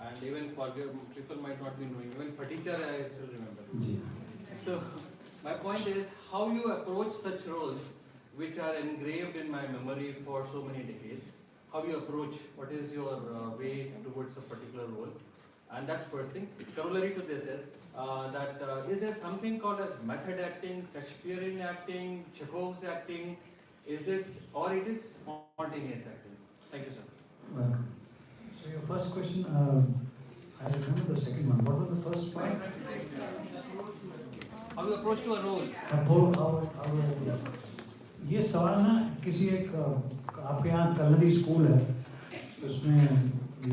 And even for people might not be knowing, even for teacher I still remember. So, my point is how you approach such roles which are engraved in my memory for so many decades. How you approach, what is your way towards a particular role. And that's first thing. Corollary to this is is there something called as method acting, Shakespearean acting, Chekhov's acting, Is it, or it is spontaneous acting? Thank you, sir. Welcome. So your first question, I remember the second one. What was the first part? How you approach to a role? ये सवाल ना किसी एक आपके यहाँ kalari school है उसमें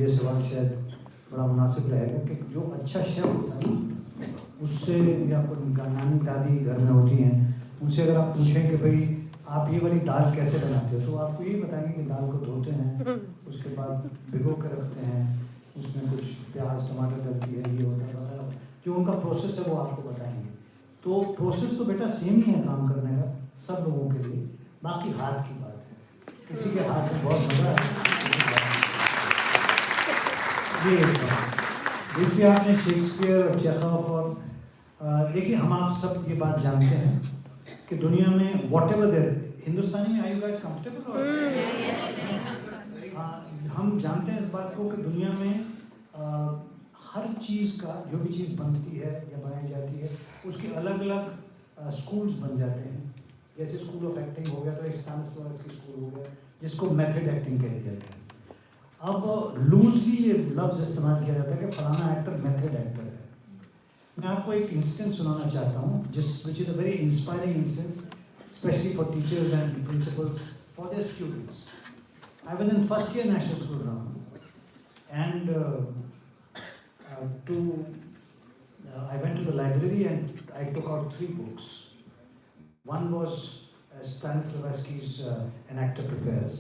ये सवाल शायद बड़ा मुनासिब रहेगा कि जो अच्छा शेफ होता है उससे या कोई नानी दादी घर में होती हैं उनसे अगर आप पूछें कि भाई आप ये वाली दाल कैसे बनाते हो तो आपको यही बताएंगे कि दाल को धोते हैं उसके बाद भिगो कर रखते हैं उसमें कुछ प्याज टमाटर डलती है ये होता है जो उनका प्रोसेस है वो आपको बताएंगे। तो प्रोसेस तो बेटा सेम ही है काम करने का सब लोगों के लिए, बाकी हाथ की बात है, किसी के हाथ में बहुत मजा है। ये दूसरी आपने शेक्सपियर और चेखव और देखिए हम आप सब ये बात जानते हैं कि दुनिया में वॉट एवर देयर हिंदुस्तानी में, आर यू गाइस कंफर्टेबल? हम जानते हैं इस बात को कि दुनिया में हर चीज़ का जो भी चीज़ बनती है या बनाई जाती है उसके अलग अलग स्कूल्स बन जाते हैं। जैसे स्कूल ऑफ एक्टिंग हो गया तो एक स्टानिस्लॉवस्की स्कूल हो गया जिसको मेथड एक्टिंग कह दिया गया। अब लूजली ये लफ्ज़ इस्तेमाल किया जाता है कि फलाना एक्टर मेथड एक्टर है। मैं आपको एक इंस्टेंस सुनाना चाहता हूँ which is a very inspiring instance specially for teachers and principles for their students. I was in first year national school round and I went to the library and I took out 3 books. One was Stanislavski's An Actor Prepares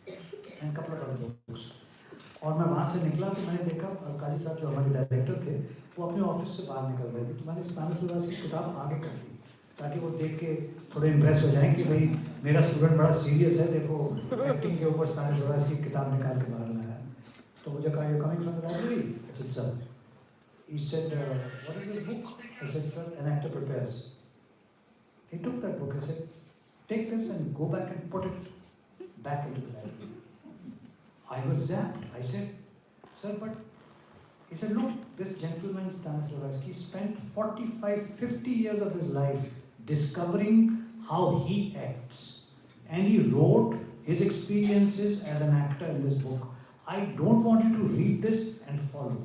and a couple of other books. और मैं वहाँ से निकला तो मैंने देखा काजी साहब जो हमारे डायरेक्टर थे वो अपने ऑफिस से बाहर निकल रहे थे तो मैंने स्टानिस्लावस्की की किताब आगे कर दी ताकि वो देख के थोड़े इम्प्रेस हो जाएं कि भाई मेरा स्टूडेंट बड़ा सीरियस है, देखो एक्टिंग के ऊपर स्टानिस्लावस्की की किताब निकाल के बाहर लाया। तो मुझे कहा you coming from the library? I said, sir. He said, what is this book? I said, sir, An Actor Prepares. He took that book. I said, take this and go back and put it back into the library. I was zapped. I said, sir, but... He said, look, this gentleman Stanislavski spent 45, 50 years of his life discovering how he acts. And he wrote his experiences as an actor in this book. I don't want you to read this and follow.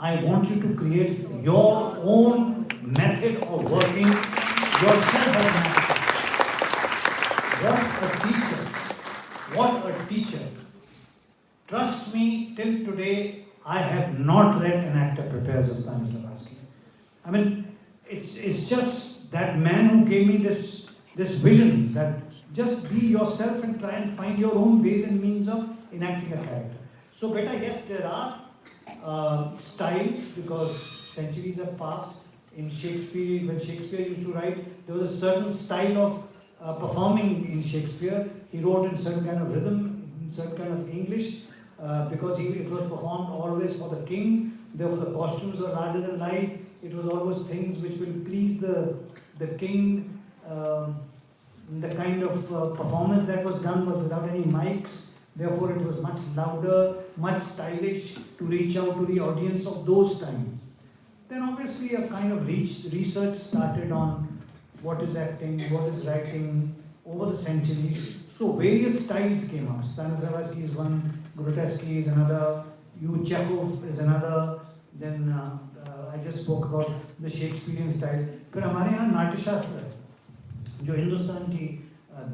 I want you to create your own method of working yourself as an actor. What a teacher. What a teacher. Trust me, till today, I have not read An Actor Prepares of Stanislavski. I mean, it's just that man who gave me this vision that just be yourself and try and find your own ways and means of enacting a character. So, beta, yes, there are styles because centuries have passed. In Shakespeare, when Shakespeare used to write, there was a certain style of performing in Shakespeare. He wrote in certain kind of rhythm, in certain kind of English, because it was performed always for the king. Therefore, the costumes were larger than life. It was always things which will please the king. The kind of performance that was done was without any mics. Therefore, it was much louder, much stylish to reach out to the audience of those times. Then obviously a kind of research started on what is acting, what is writing over the centuries. So various styles came up. Stanislavski is one, Grotesque is another, Chekhov is another. Then I just spoke about the Shakespearean style. फिर हमारे यहाँ नाट्यशास्त्र है जो हिंदुस्तान की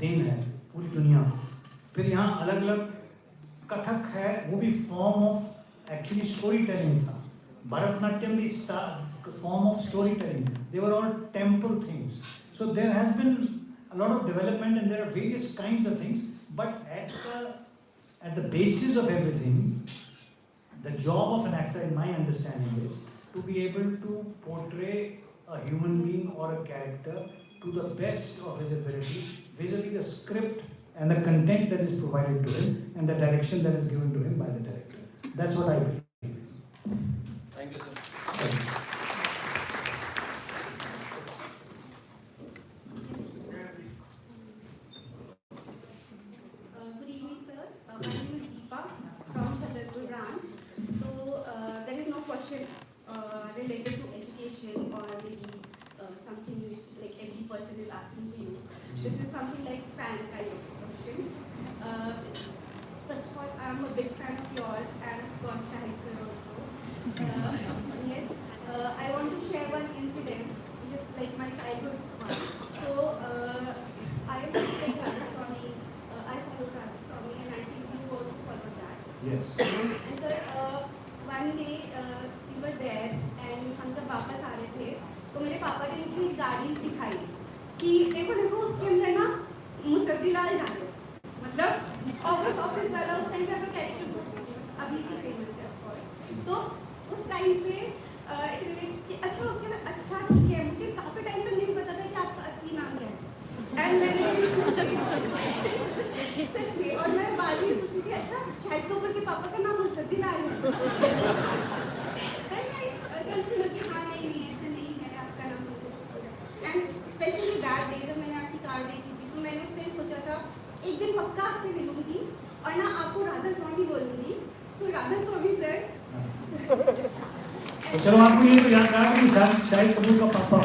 then है पूरी दुनिया। फिर यहाँ अलग अलग कथक है, वो भी form of actually story telling था। भरतनाट्यम भी form of story telling. They were all temple things. So there has been a lot of development and there are various kinds of things, but at the basis of everything, the job of an actor, in my understanding, is to be able to portray a human being or a character to the best of his ability vis-a-vis the script and the content that is provided to him and the direction that is given to him by the director. That's what I believe. Thank you, sir. Good evening, sir. My name is Deepa from Chhatarpur branch. So there is no question related to education or maybe something which like every person is asking to you. This is something like fan kind of. my childhood one. So I am studying Radhastrami. I follow Radhastrami, and I think you also follow that. Yes. And sir, one day we were there, and हम जब वापस आ रहे थे, तो मेरे पापा ने मुझे एक गाड़ी दिखाई कि देखो देखो उसके अंदर ना मुसद्दीलाल जा रहे, मतलब ऑफिस वाला उस टाइम पे आपका कैरेक्टर अभी भी फेमस है ऑफ कोर्स। तो उस टाइम से कि अच्छा उसके अंदर अच्छा ठीक है, मुझे काफी टाइम तक नहीं पता था कि आपका असली नाम क्या है। एंड मैंने सच में, और मैं बाद में सोची थी अच्छा शाहिद कपूर के पापा का नाम मुसद्दीलाल है। कंफ्यूज कि हाँ नहीं ऐसा नहीं है, आपका नाम एंड स्पेशली दैट डे जब मैंने आपकी कार देखी थी, तो मैंने उस टाइम सोचा था एक दिन पक्का आपसे मिलूंगी और ना आपको राधा स्वामी बोलूंगी। सो राधा स्वामी सर। तो चलो आपको ये तो याद रहा कि शाहिद कपूर का पापा।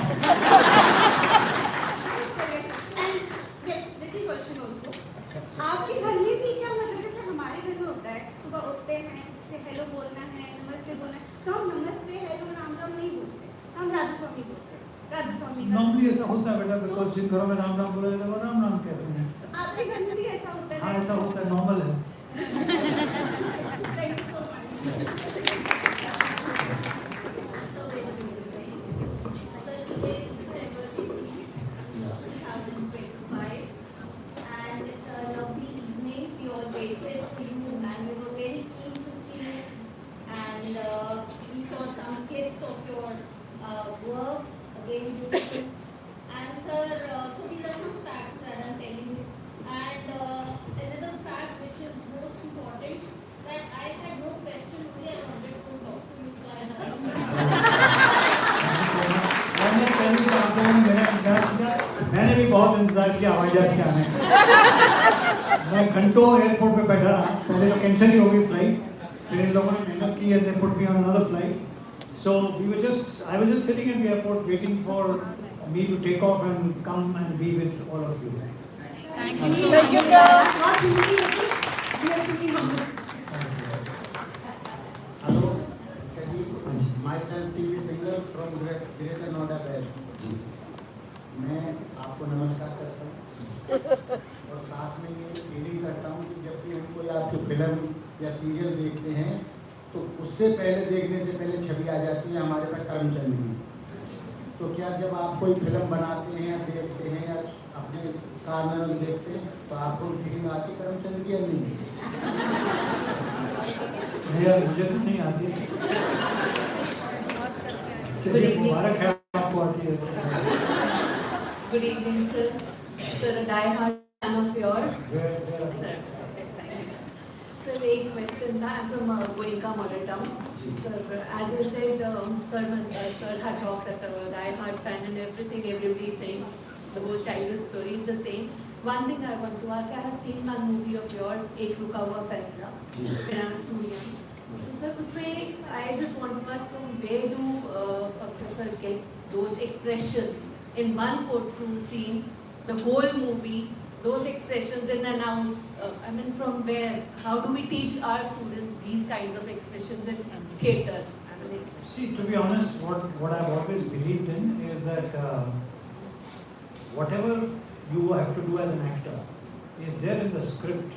आपके घर में भी क्या, मतलब जैसे हमारे घर में होता है सुबह उठते हैं, किसी हेलो बोलना है, नमस्ते बोलना है, तो हम नमस्ते हेलो राम राम नहीं बोलते, हम राधा स्वामी बोलते हैं। राधा स्वामी नॉर्मली ऐसा होता है बेटा, बिकॉज जिन घरों में राम राम बोला जाता है वो राम राम कहते हैं। आपके घर में भी ऐसा होता है? हाँ ऐसा होता है, नॉर्मल है। Thank you so much. So today is December 2025, and it's a lovely evening. We all waited for you, and we were very keen to see you. And we saw some clips of your work, again beautiful. And sir, so these are some facts that I'm telling you. And another fact which is most important, that I had no question, only I wanted to talk to you, so I had मैंने भी बहुत इंतजार किया हवाई जहाज के आने का। मैं घंटों एयरपोर्ट पे बैठा रहा, पहले तो कैंसिल ही हो गई फ्लाइट, फिर इन लोगों ने मेहनत की and they put me on another flight. So I was just sitting at the airport waiting for me to take off and come and be with all of you. Thank you so Thank you, much. sir. Not really, we are feeling humble. Hello, myself TV singer from Greater Noida West. मैं आपको नमस्कार करता हूँ और साथ में ये feeling करता हूँ कि जब भी हम कोई आपकी फिल्म या सीरियल देखते हैं तो उससे पहले देखने से पहले छवि आ जाती है हमारे पास करमचंद की। तो क्या जब आप कोई फिल्म बनाते हैं या देखते हैं या अपने कारनामे में देखते हैं तो आपको फीलिंग आती है करमचंद की या नहीं? यार मुझे तो नहीं आती। Good evening. मुबारक है आपको आती है। Good evening, sir. Sir, a die-hard fan of yours. Sir, sir, एक question था. I'm from Goenka mother tongue. Sir, as you said, sir had talked that die-hard fan and everything. Everybody is saying the whole childhood story is the same. One thing I want to ask, I have seen one movie of yours, Ek Ruka Hua Faisla, when I was too young. So, sir, उसमें I just want to ask, from where do sir get those expressions? In one courtroom scene, the whole movie, those expressions in and out, I mean, from where? How do we teach our students these kinds of expressions in theatre? I mean, See, to be honest, what I've always believed in is that whatever you have to do as an actor is there in the script.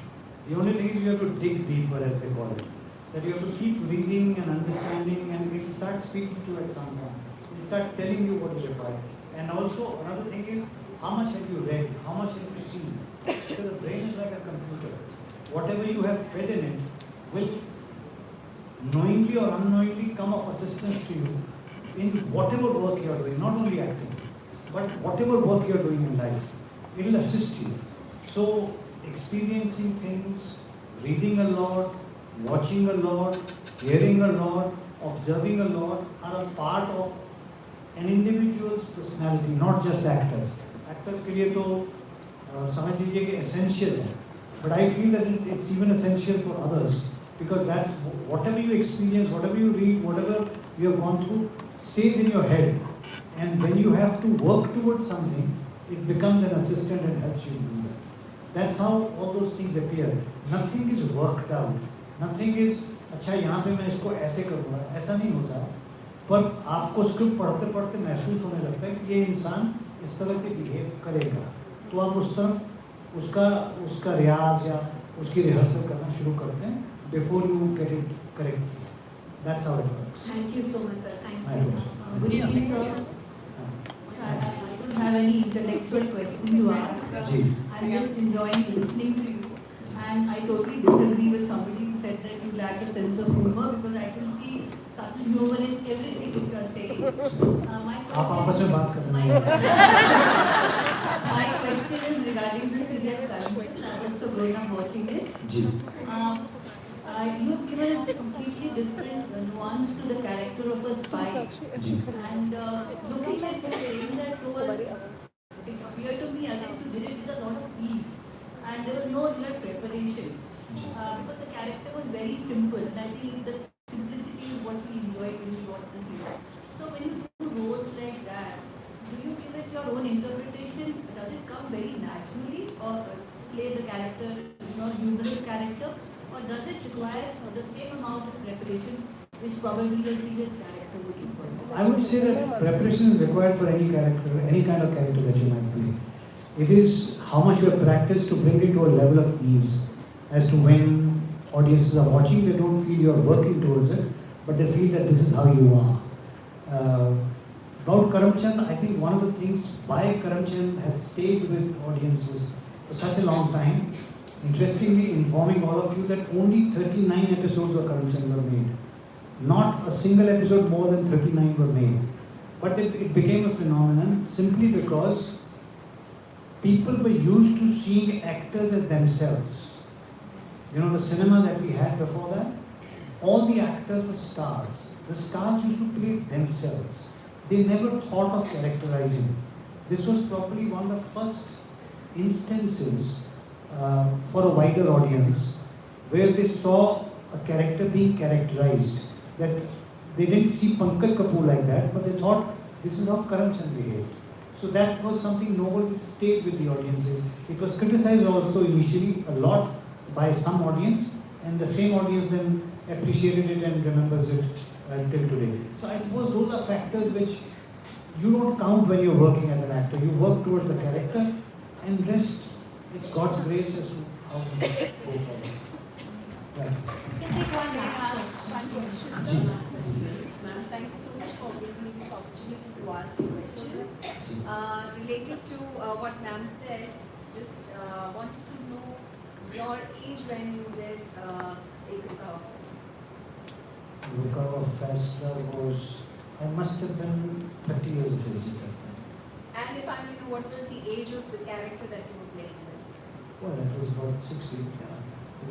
The only thing is you have to dig deeper, as they call it. That you have to keep reading and understanding, and it will start speaking to you at some point. It will start telling you what is required. And also, another thing is, how much have you read? How much have you seen? Because the brain is like a computer. Whatever you have fed in it will knowingly or unknowingly come of assistance to you in whatever work you are doing, not only acting, but whatever work you are doing in life. It will assist you. So, experiencing things, reading a lot, watching a lot, hearing a lot, observing a lot are a part of an individual's personality, not just actors. Actors के लिए तो समझ लीजिए कि essential है, but I feel that it's even essential for others because that's whatever you experience, whatever you read, whatever you have gone through stays in your head, and when you have to work towards something, it becomes an assistant and helps you do that. That's how all those things appear. Nothing is worked out. Nothing is अच्छा यहाँ पे मैं इसको ऐसे करूँगा, ऐसा नहीं होता. पर आपको स्क्रिप्ट पढ़ते पढ़ते महसूस होने लगता है कि ये इंसान इस तरह से बिहेव करेगा, तो आप उस तरफ उसका रियाज या उसकी रिहर्सल करना शुरू करते हैं before you get it correct. That's how it works. Thank you so much, sir. Thank My you. pleasure. Good evening, sir. I don't have any intellectual question to ask. I'm just enjoying listening to you. And I totally disagree with somebody who said that you lack a sense of humor, because I can see subtle humor in everything which you are saying. आप आपस में बात कर रहे My question is regarding the serial Karan. I'm also growing up watching it. जी. You've given a completely different nuance to the character of a spy. And looking at you playing that role, it appeared to me as if you did it with a lot of ease. And there was no real preparation. Because the character was very simple. And I think the simplicity is what we enjoy when we watch the series. So when you do roles like that, do you give it your own interpretation? Does it come very naturally? Or play the character, humorous character? Or does it require the same amount of preparation which probably a serious character would require? I would say that preparation is required for any character, any kind of character that you might play. It is how much you have practiced to bring it to a level of ease, as to when audiences are watching, they don't feel you are working towards it, but they feel that this is how you are. About Karamchand, I think one of the things why Karamchand has stayed with audiences for such a long time, interestingly informing all of you that only 39 episodes of Karamchand were made. Not a single episode more than 39 were made. But it became a phenomenon simply because people were used to seeing actors as themselves. You know, the cinema that we had before that, all the actors were stars. The stars used to play themselves. They never thought of characterizing. This was probably one of the first instances for a wider audience where they saw a character being characterized. That they didn't see Pankaj Kapoor like that, but they thought this is how Karamchand behaved. So that was something novel which stayed with the audiences. It was criticized also initially a lot by some audience, and the same audience then appreciated it and remembers it till today. So I suppose those are factors which you don't count when you're working as an actor. You work towards the character, and rest, it's God's grace as to how we go forward. Right. Can take one question. Ma'am, thank you so much for giving me this opportunity to ask a question. Related to what ma'am said, just wanted to know your age when you did Goenka University. Goenka University was, I must have been 30 years of age at that time. And if I may know, what was the age of the character that you were playing with? Well, that was about 16.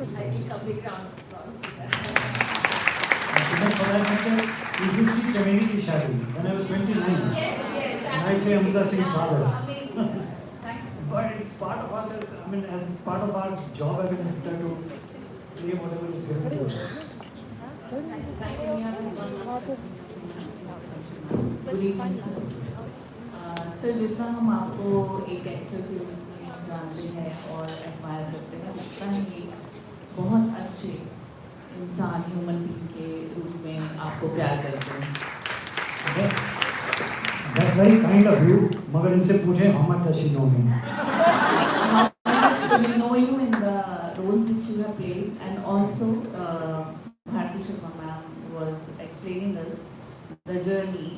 I think a big round of applause to that. For that matter, you should see Chameli Ki Shadi. When I was 29, Yes, I play Amrita Singh's father. Amazing. Thank you so much. But it's part of us as part of our job as an actor to play whatever is given to us. Thank you. We have one last question. Good evening, sir. Sir, जितना हम आपको एक actor के रूप में जानते हैं और एडमायर करते हैं, उतना ही बहुत अच्छे इंसान, ह्यूमन बीइंग के रूप में आपको प्यार करते हैं. That's very kind of you. मगर इनसे पूछें how much does she know me? We know you in the roles which you have played, and also Bharti Sharma ma'am was explaining us the journey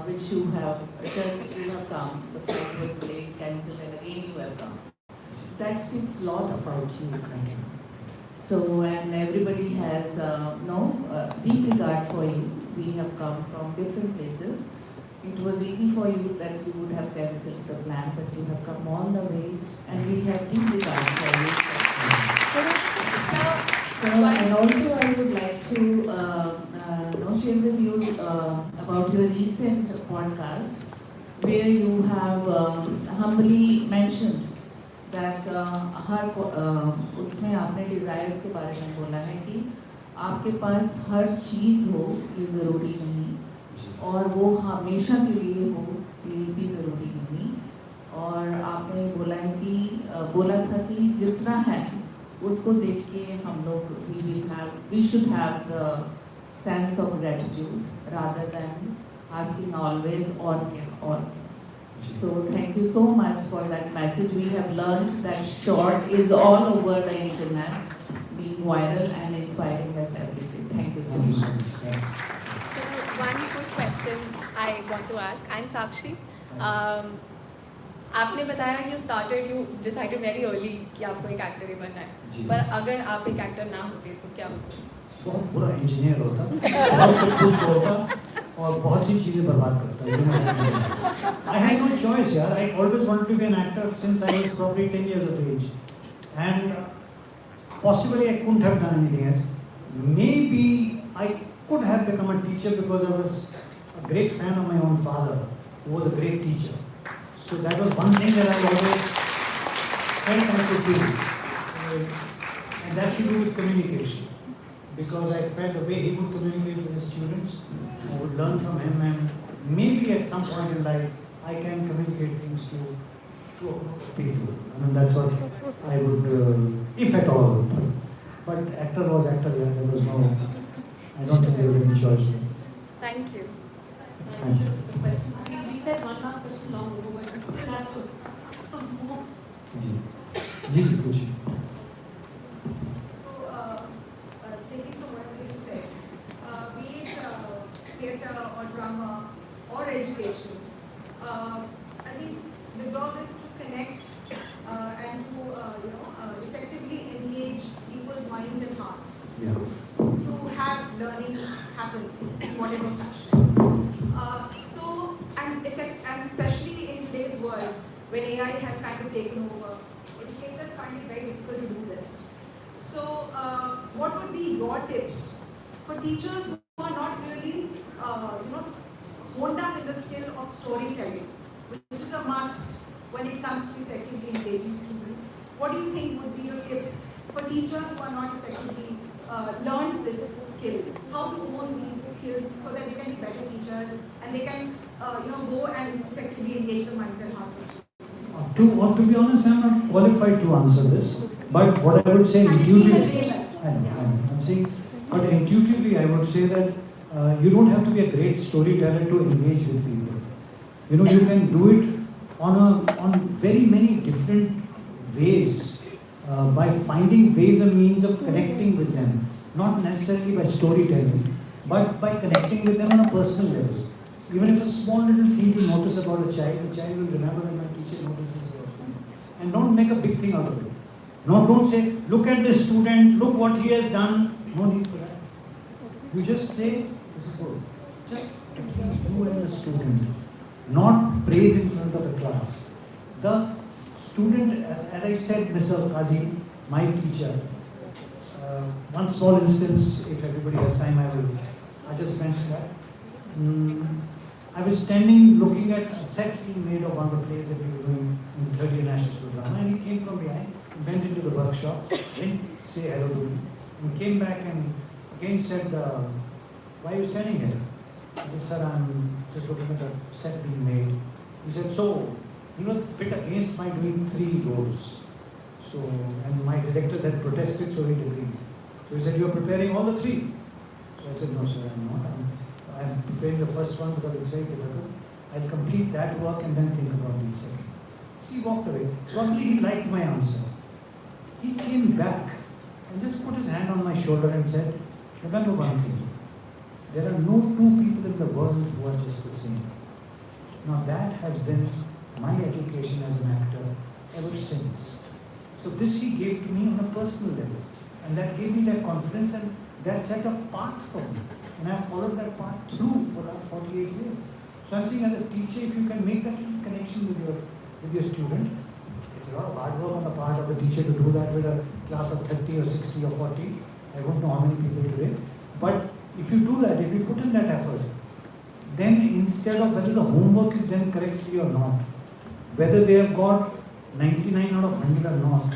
which you have come. The flight was delayed, cancelled, and again you have come. That speaks a lot about you, sir. So, and everybody has deep regard for you. We have come from different places. It was easy for you that you would have cancelled the plan, but you have come all the way, and we have deep regard for you. So, and also I would like to share with you about your recent podcast, where you have humbly mentioned that उसमें आपने desires के बारे में बोला है कि आपके पास हर चीज़ हो ये ज़रूरी नहीं, और वो हमेशा के लिए हो ये भी ज़रूरी नहीं, और आपने बोला था कि जितना है उसको देख के हम लोग we should have the sense of gratitude rather than asking always or. So thank you so much for that message. We have learned that short is all over the internet, being viral and inspiring us every day. Thank you so much. So one quick question I want to ask. I'm Sakshi. आपने बताया you decided very early कि आपको एक actor ही बनना है. पर अगर आप एक एक्टर ना होते तो क्या होते? बहुत बुरा इंजीनियर होता, बहुत सब कुछ होता और बहुत सी चीजें बर्बाद करता. I had no choice, यार. I always wanted to be an actor since I was probably 10 years of age, and possibly I couldn't have done anything else. Maybe I could have become a teacher because I was a great fan of my own father, who was a great teacher. So that was one thing that I always felt I could do, and that's to do with communication. Because I felt the way he would communicate with his students, I would learn from him, and maybe at some point in life I can communicate things to people. I mean, that's what I would, if at all. But actor was actor, yeah, there was no, I don't think there was any choice. Thank you. Thank you. We said one last question long ago, but we still have some more. जी पूछिए. Taking from what you said, be it theatre or drama or education, I think the job is to connect and to effectively engage people's minds and hearts. Yeah. To have learning happen in whatever fashion. And especially in today's world, when AI has kind of taken over, educators find it very difficult to do this. So, what would be your tips for teachers who are not really, honed up in the skill of storytelling, which is a must when it comes to effectively engaging students? What do you think would be your tips for teachers who are not effectively learned this skill? How to hone these skills so that they can be better teachers and they can, go and effectively engage the minds and hearts of students? To be honest, I'm not qualified to answer this. But what I would say intuitively, I'm saying, but intuitively I would say that you don't have to be a great storyteller to engage with people. You can do it on very many different ways by finding ways and means of connecting with them, not necessarily by storytelling, but by connecting with them on a personal level. Even if a small little thing you notice about a child, the child will remember that my teacher noticed this about me. And don't make a big thing out of it. No, don't say, look at this student, look what he has done. No need for that. You just say, this is good. Just you and the student, not praise in front of the class. The student, as I said, Mr. Qazi, my teacher, one small instance, if everybody has time, I just mention that. I was standing looking at a set being made of one of the plays that we were doing in the 3rd year National School Drama, and he came from behind, went into the workshop, didn't say hello to me, and came back and again said, why are you standing here? I said, sir, I'm just looking at a set being made. He said, so, he was a bit against my doing 3 roles. So, and my directors had protested, so he agreed. So he said, you are preparing all the 3. So I said, no sir, I'm not. I'm preparing the first one because it's very difficult. I'll complete that work and then think about the second. So he walked away. Luckily he liked my answer. He came back and just put his hand on my shoulder and said, remember one thing, there are no 2 people in the world who are just the same. Now that has been my education as an actor ever since. So this he gave to me on a personal level, and that gave me that confidence, and that set a path for me. And I have followed that path through for the last 48 years. So I'm saying, as a teacher, if you can make that little connection with your student, it's a lot of hard work on the part of the teacher to do that with a class of 30 or 60 or 40. I don't know how many people today. But if you do that, if you put in that effort, then instead of whether the homework is done correctly or not, whether they have got 99 out of 100 or not,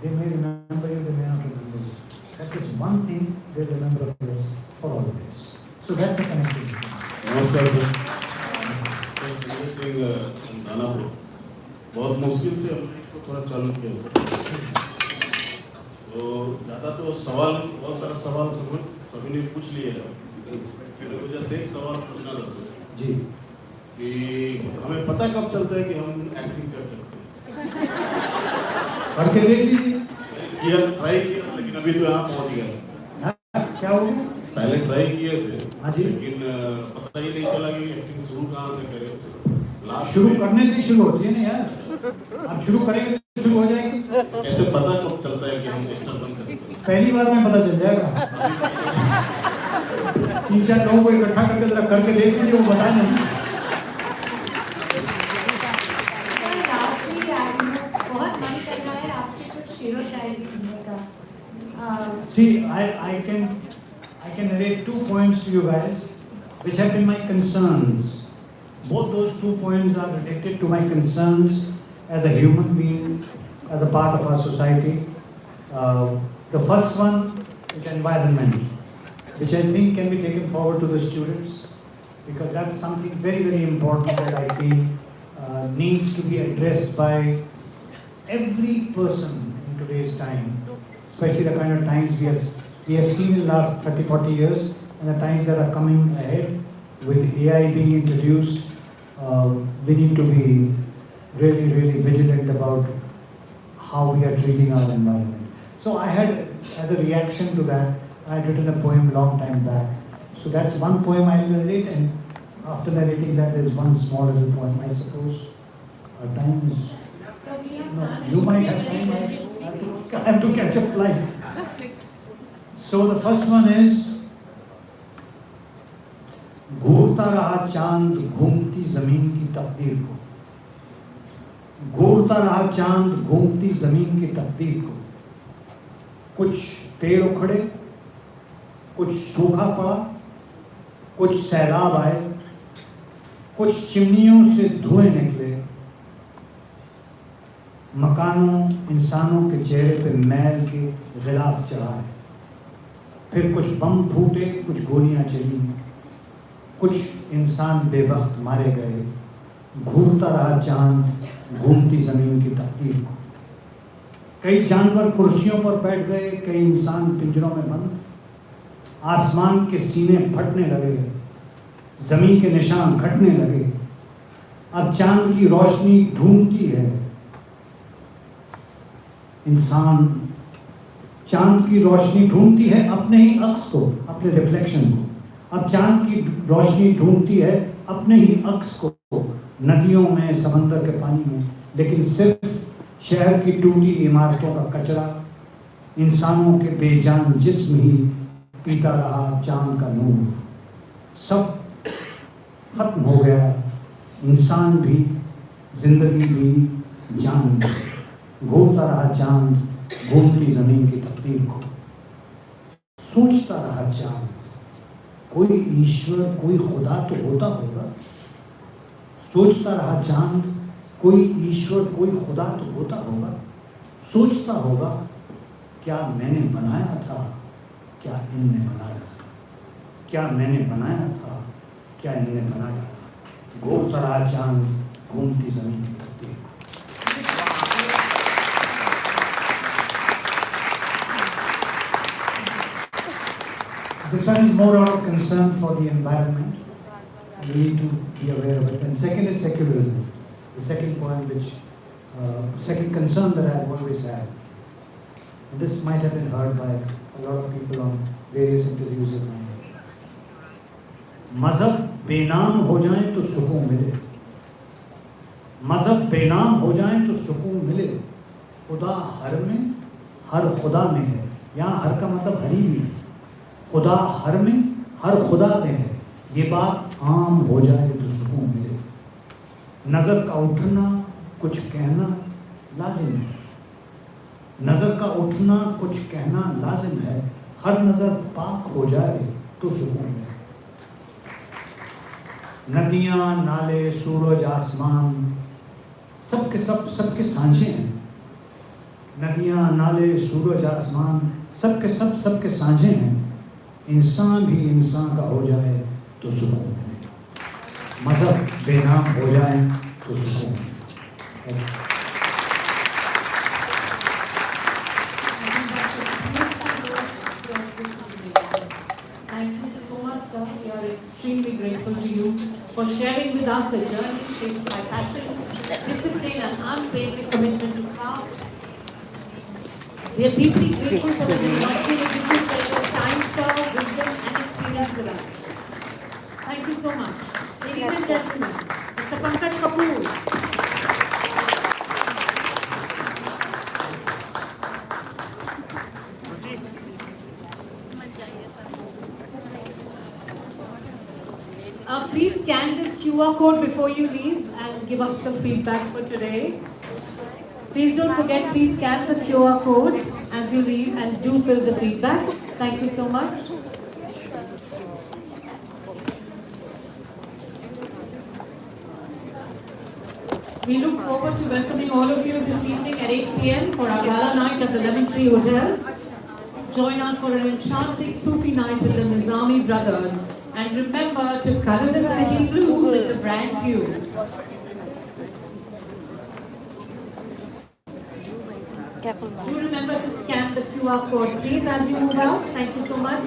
they may remember you, they may not remember you. That is one thing they remember of yours for always. So that's a connectivity. नमस्कार sir, Sanjay Singh Danapur, बहुत मुश्किल से हमने इसको थोड़ा चालू किया sir. तो ज़्यादा तो सवाल, बहुत सारा सवाल सभी ने पूछ लिए हैं। मेरे को जैसे एक सवाल पूछना था सर जी कि हमें पता कब चलता है कि हम एक्टिंग कर सकते हैं? करके देख लीजिए। किया, ट्राई किया, लेकिन अभी तो यहाँ पहुँच गया। क्या हो गया? पहले ट्राई किए थे, हाँ जी। लेकिन पता ही नहीं चला कि एक्टिंग शुरू कहाँ से करें। लास्ट शुरू करने से शुरू होती है ना यार, आप शुरू करेंगे तो शुरू हो जाएगी। कैसे पता कब चलता है कि हम एक्टर बन सकते हैं? पहली बार में पता चल जाएगा। 3-4 लोगों को इकट्ठा करके जरा करके देख लीजिए, वो बता देंगे। बहुत मन कर रहा है आपसे कुछ शेरो शायरी सुनने का। See, I can narrate 2 points to you guys, which have been my concerns. Both those 2 points are related to my concerns as a human being, as a part of our society. The first one is environment, which I think can be taken forward to the students, because that's something very, very important that I feel needs to be addressed by every person in today's time, especially the kind of times we have seen in the last 30-40 years, and the times that are coming ahead with AI being introduced. We need to be really, really vigilant about how we are treating our environment. So I had, as a reaction to that, I had written a poem long time back. So that's one poem I'll narrate, and after narrating that, there's one small little poem. I suppose our time is... No, you might have time. I have to catch a flight. So the first one is, घूरता रहा चांद घूमती जमीन की तकदीर को, घूरता रहा चांद घूमती जमीन की तकदीर को, कुछ पेड़ उखड़े, कुछ सूखा पड़ा, कुछ सैलाब आए, कुछ चिमनियों से धुएं निकले, मकानों इंसानों के चेहरे पे मैल के गिलाफ चढ़ाए, फिर कुछ बम फूटे, कुछ गोलियां चली, कुछ इंसान बेवक्त मारे गए, घूरता रहा चांद घूमती जमीन की तकदीर को। कई जानवर कुर्सियों पर बैठ गए, कई इंसान पिंजरों में बंद, आसमान के सीने फटने लगे, जमीन के निशान घटने लगे, अब चांद की रोशनी ढूंढती है इंसान, चांद की रोशनी ढूंढती है अपने ही अक्स को, अपने रिफ्लेक्शन को। अब चांद की रोशनी ढूंढती है अपने ही अक्स को, नदियों में, समंदर के पानी में, लेकिन सिर्फ शहर की टूटी इमारतों का कचरा, इंसानों के बेजान जिस्म ही पीता रहा चांद का नूर। सब खत्म हो गया, इंसान भी, जिंदगी भी, जान भी। घूरता रहा चांद घूमती जमीन की तकदीर को, सोचता रहा चांद कोई ईश्वर, कोई खुदा तो होता होगा। सोचता रहा चांद कोई ईश्वर, कोई खुदा तो होता होगा। सोचता होगा, क्या मैंने बनाया था, क्या इनने बना डाला, क्या मैंने बनाया था, क्या इनने बना डाला। घूरता रहा चांद घूमती जमीन की तकदीर को। This one is more out of concern for the environment. We need to be aware of it. And second is secularism. The second point, which second concern that I have always had. And this might have been heard by a lot of people on various interviews of mine. मजहब बेनाम हो जाए तो सुकून मिले, मजहब बेनाम हो जाए तो सुकून मिले, खुदा हर में, हर खुदा में है। यहाँ हर का मतलब हरी भी है। खुदा हर में, हर खुदा में है, ये बात आम हो जाए तो सुकून मिले। नज़र का उठना कुछ कहना लाजिम है, नज़र का उठना कुछ कहना लाजिम है, हर नज़र पाक हो जाए तो सुकून मिले। नदियाँ, नाले, सूरज, आसमान, सबके सबके सांझे हैं। नदियाँ, नाले, सूरज, आसमान, सबके सांझे हैं। इंसान भी इंसान का हो जाए तो सुकून मिले, मजहब बेनाम हो जाए तो सुकून मिले। Thank you so much, sir. We are extremely grateful to you for sharing with us a journey shaped by passion, discipline, and unwavering commitment to craft. We are deeply grateful for the generosity with which you share your time, sir, wisdom, and experience with us. Thank you so much. Ladies and gentlemen, Mr. Pankaj Kapoor. Please scan this QR code before you leave and give us the feedback for today. Please don't forget, please scan the QR code as you leave and do fill the feedback. Thank you so much. We look forward to welcoming all of you this evening at 8 p.m. for our gala night at the Lemon Tree Hotel. Join us for an enchanting Sufi night with the Nizami brothers. And remember to color the city blue with the brand hues. Do remember to scan the QR code, please, as you move out. Thank you so much.